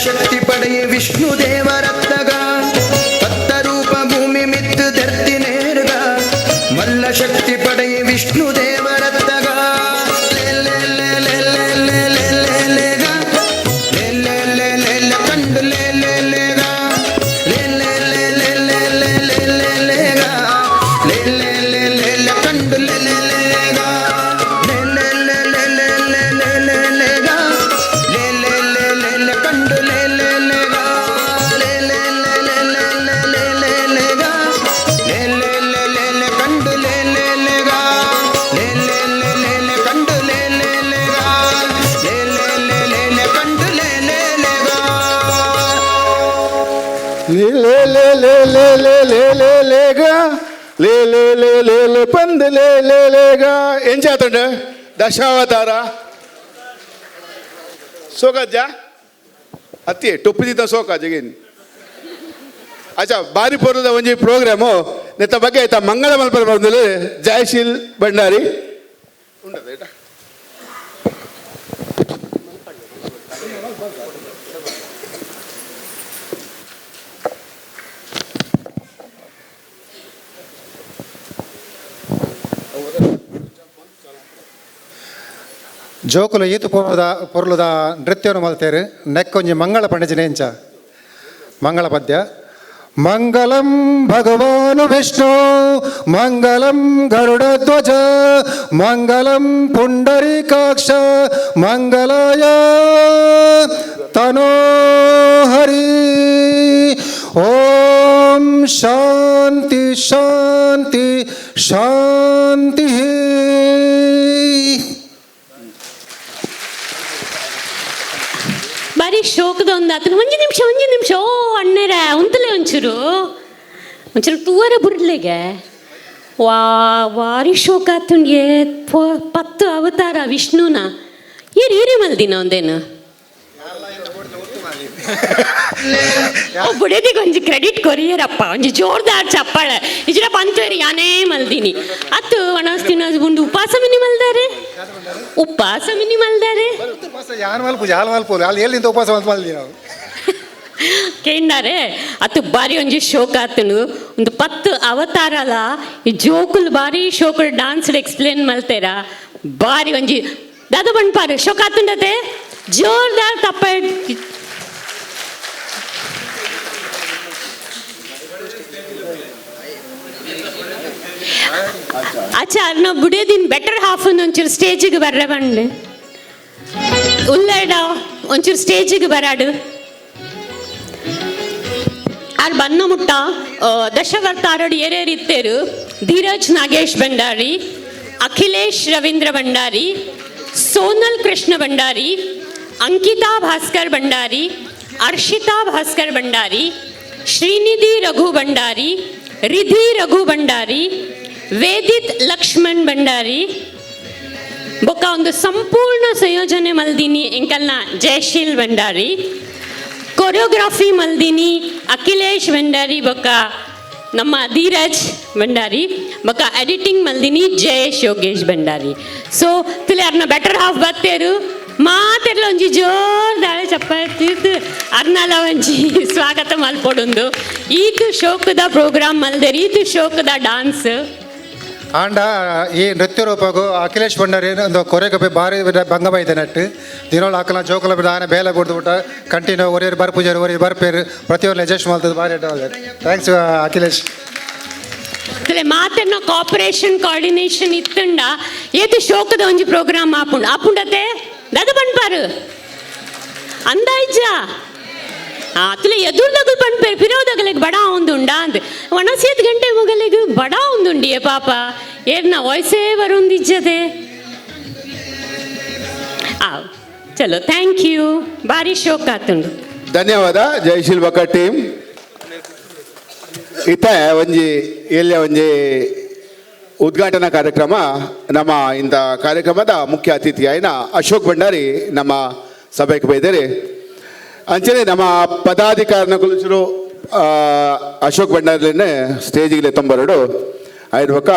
ಶಕ್ತಿ ಪಡೆಯ ವಿಷ್ಣು ದೇವರತ್ತಗ ಪತ್ತ ರೂಪ ಭೂಮಿ ಮಿತ್ತು ಧರ್ತಿ ನೇರ್ಗ ಮಲ್ಲ ಶಕ್ತಿ ಪಡೆಯ ವಿಷ್ಣು ದೇವರತ್ತಗ ಕಂಡು ఏం చేతండు దశావతార సోకజ్జ ಅತ್ತಿ ಟೊಪ್ಪಿದ್ದ ಸೋಕ ಜಗೇನಿ ಅಚ್ಚಾ ಬಾರಿ ಪೂರ್ವದ ಒಂಜಿ ಪ್ರೋಗ್ರಾಮು ನೆತ್ತ ಬಗ್ಗೆ ಆಯ್ತಾ ಮಂಗಳ ಮಲ್ಪರ ಬಂದಲು ಜಯಶೀಲ್ ಭಂಡಾರಿ ಉಂಟದ ಜೋಕುಲು ಈತು ಪೊರ್ಲುದ ನೃತ್ಯವನ್ನು ಮಲ್ತೇರು ನೆಕ್ಕೊಂಜಿ ಮಂಗಳ ಪಂಡಿಜಿನ ಎಂಚ ಮಂಗಳ ಪದ್ಯ ಮಂಗಲಂ ಭಗವಾನ್ ವಿಷ್ಣು ಮಂಗಲಂ ಗರುಡಧ್ವಜ ಮಂಗಲಂ ಪುಂಡರೀಕಾಕ್ಷ ಮಂಗಲಾಯ ತನೋಹರಿ. ಓಂ ಶಾಂತಿ ಶಾಂತಿ ಶಾಂತಿ. ಬಾರಿ ಶೋಕದ ಒಂದು ಆತನ ಒಂಜಿ ನಿಮಿಷ ಓ ಅಣ್ಣರ ಉಂತಲೇ ಒಂಚೂರು ತೂವರ ಬುರ್ಲೆಗೆ ವಾರಿ ಶೋಕ ಆತುಂಡ್ಗೆ 10 ಅವತಾರ ವಿಷ್ಣುನ ಏರಿ ಮಲ್ದಿನ ಒಂದೇನು ಬುಡೇದಿಗೆ ಒಂಜಿ ಕ್ರೆಡಿಟ್ ಕೊರಿಯರಪ್ಪ ಒಂಜಿ ಜೋರ್ದಾರ್ ಚಪ್ಪಾಳೆ ಇಜ್ರ ಬಂತೇರಿ ಯಾನೇ ಮಲ್ದಿನಿ ಅತ್ತು ಒಣಸ್ತಿನ ಗುಂಡು ಉಪವಾಸ ಮಿನಿ ಮಲ್ದಾರೆ ಕೇಂಡಾರೆ ಅತ್ತು ಬಾರಿ ಒಂಜಿ ಶೋಕ ಆತನು ಒಂದು 10 ಅವತಾರಲ ಈ ಜೋಕುಲು ಬಾರಿ ಶೋಕುಲು ಡಾನ್ಸ್ ಎಕ್ಸ್ಪ್ಲೇನ್ ಮಲ್ತೇರ ಬಾರಿ ಒಂಜಿ ದಾದ ಬಣ್ಪಾರು ಶೋಕ ಆತುಂಡತೆ ಜೋರ್ದಾರ್ ತಪ್ಪ ಅಚ್ಚಾ ನಾವು ಬುಡೇದಿನ ಬೆಟರ್ ಹಾಫ್ ಒಂಚೂರು ಸ್ಟೇಜಿಗೆ ಬರ್ರೆ ಬಂಡೆ ಉಲ್ಲೇಡ ಒಂಚೂರು ಸ್ಟೇಜಿಗೆ ಬರಾಡು ಆರ್ ಬನ್ನ ಮುಟ್ಟ ದಶವರ್ತಾರಡು ಏರೇರಿ ಇತ್ತೇರು ಧೀರಜ್ ನಾಗೇಶ್ ಭಂಡಾರಿ, ಅಖಿಲೇಶ್ ರವೀಂದ್ರ ಭಂಡಾರಿ, ಸೋನಲ್ ಕೃಷ್ಣ ಭಂಡಾರಿ, ಅಂಕಿತಾ ಭಾಸ್ಕರ್ ಭಂಡಾರಿ, ಅರ್ಷಿತಾ ಭಾಸ್ಕರ್ ಭಂಡಾರಿ, ಶ್ರೀನಿಧಿ ರಘು ಭಂಡಾರಿ, ರಿಧಿ ರಘು ಭಂಡಾರಿ, ವೇದಿತ್ ಲಕ್ಷ್ಮಣ್ ಭಂಡಾರಿ ಬೊಕ್ಕ ಒಂದು ಸಂಪೂರ್ಣ ಸಂಯೋಜನೆ ಮಲ್ದಿನಿ ಎಂಕಲ್ನ ಜಯಶೀಲ್ ಭಂಡಾರಿ, ಕೊರಿಯೋಗ್ರಾಫಿ ಮಲ್ದಿನಿ ಅಖಿಲೇಶ್ ಭಂಡಾರಿ ಬೊಕ್ಕ ನಮ್ಮ ಧೀರಜ್ ಭಂಡಾರಿ ಬೊಕ್ಕ ಎಡಿಟಿಂಗ್ ಮಲ್ದಿನಿ ಜಯೇಶ್ ಯೋಗೇಶ್ ಭಂಡಾರಿ. ಸೊ ತಿಳಿ ಅರ್ನ ಬೆಟರ್ ಹಾಫ್ ಬತ್ತೇರು ಮಾತೆರ್ಲ ಒಂಜಿ ಜೋರ್ದಾಳೆ ಚಪ್ಪಾತಿರ್ದು ಅರ್ನಾಲ ಒಂಜಿ ಸ್ವಾಗತ ಮಲ್ಪೊಡುಂದು ಈತು ಶೋಕದ ಪ್ರೋಗ್ರಾಮ್ ಮಲ್ದೇರಿ ಈತು ಶೋಕದ ಡಾನ್ಸ್ ಆಂಡ ಈ ನೃತ್ಯ ರೂಪಗೂ ಅಖಿಲೇಶ್ ಭಂಡಾರಿ ಒಂದು ಕೊರೆಗೊಬ್ಬೆ ಭಾರಿ ಭಂಗ ಬೈತೆ ನಟ್ಟು ದಿನೋಳು ಹಾಕಲ ಜೋಕಲ ಆನೆ ಬೇಲೆ ಬಿಡ್ದುಬಿಟ್ಟ ಕಂಟಿನ್ಯೂ ಒರಿಯರು ಬರ್ಪೂಜಾರಿ ಒರಿ ಬರ್ಪೇರು ಪ್ರತಿಯೊಂದು ಅಡ್ಜಸ್ಟ್ ಮಾಡ್ತದೆ ಭಾರಿ ಥ್ಯಾಂಕ್ಸ್ ಅಖಿಲೇಶ್. ಮಾತೆರ್ನ ಕೋಆಪರೇಷನ್ ಕೋಆರ್ಡಿನೇಷನ್ ಇತ್ತಂಡ ಏತು ಶೋಕದ ಒಂಜಿ ಪ್ರೋಗ್ರಾಮ್ ಆಪುಂಡತೆ ದಾದ ಬಣ್ಪಾರು ಅಂದಾಯ್ಜ ಅತ್ಲೆ ಎದುರ್ದಾಗು ಪಣ್ಪೇರು ಪಿರೋದಾಗಲಿಗೆ ಬಡ ಒಂದುಂಡ ಅಂದ್ 17 ಗಂಟೆ ಮುಗಲಿಗೆ ಬಡ ಒಂದುಂಡಿಯೇ ಪಾಪ ಏರ್ನ ವಯಸ್ಸೇ ಬರೊಂದಿಜ್ಜದೆ ಚಲೋ ಥ್ಯಾಂಕ್ ಯು ಭಾರಿ ಶೋಕ ಆತುಂಡು. ಧನ್ಯವಾದ ಜಯಶೀಲ್ ಬಕ್ಕ ಟೀಮ್. ಇತ್ತ ಒಂಜಿ ಎಲ್ಲ ಒಂಜಿ ಉದ್ಘಾಟನಾ ಕಾರ್ಯಕ್ರಮ ನಮ್ಮ ಇಂಥ ಕಾರ್ಯಕ್ರಮದ ಮುಖ್ಯ ಅತಿಥಿ ಆಯ್ನ ಅಶೋಕ್ ಭಂಡಾರಿ ನಮ್ಮ ಸಭೆಗೆ ಬೈದರೆ ಅಂಚನೆ ನಮ್ಮ ಪದಾಧಿಕಾರನ ಕುಲಸರು ಅಶೋಕ್ ಭಂಡಾರಿನೇ ಸ್ಟೇಜಿಗೆ ತೊಂಬರಡು ಆಯ್ನ ಬೊಕ್ಕ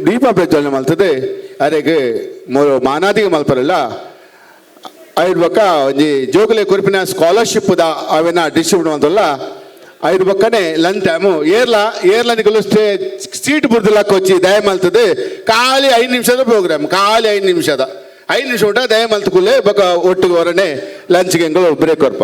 ದೀಪ ಪ್ರಜ್ವಲನೆ ಮಲ್ತದೆ ಅರೆಗೆ ಮಾನಾದಿಗೆ ಮಲ್ಪರಲ್ಲ ಆಯ್ನ ಬೊಕ್ಕ ಒಂಜಿ ಜೋಗುಲೆ ಕುರಿಪಿನ ಸ್ಕಾಲರ್ಶಿಪ್ದ ಅವೇನ ಡಿಸ್ಟ್ರಿಬ್ಯೂಟ್ ಮಾಡೋಲ್ಲ ಐದು ಬಕ್ಕನೆ ಲಂಚ್ ಟೈಮು ಏರ್ಲನಿಗಳು ಸೀಟ್ ಬುರ್ದಿಲ್ಲಕ್ಕೆ వచ్చి ದಯ ಮಲ್ತದೆ ಖಾಲಿ 5 ನಿಮಿಷದ ಪ್ರೋಗ್ರಾಮ್ ಖಾಲಿ 5 ನಿಮಿಷ ಊಟ ದಯ ಮಲ್ತುಕುಲ್ಲೇ ಬೊಕ್ಕ ಒಟ್ಟಿಗೆ ಹೊರನೆ ಲಂಚ್ಗೆ ಬ್ರೇಕ್ ಹೊರಪ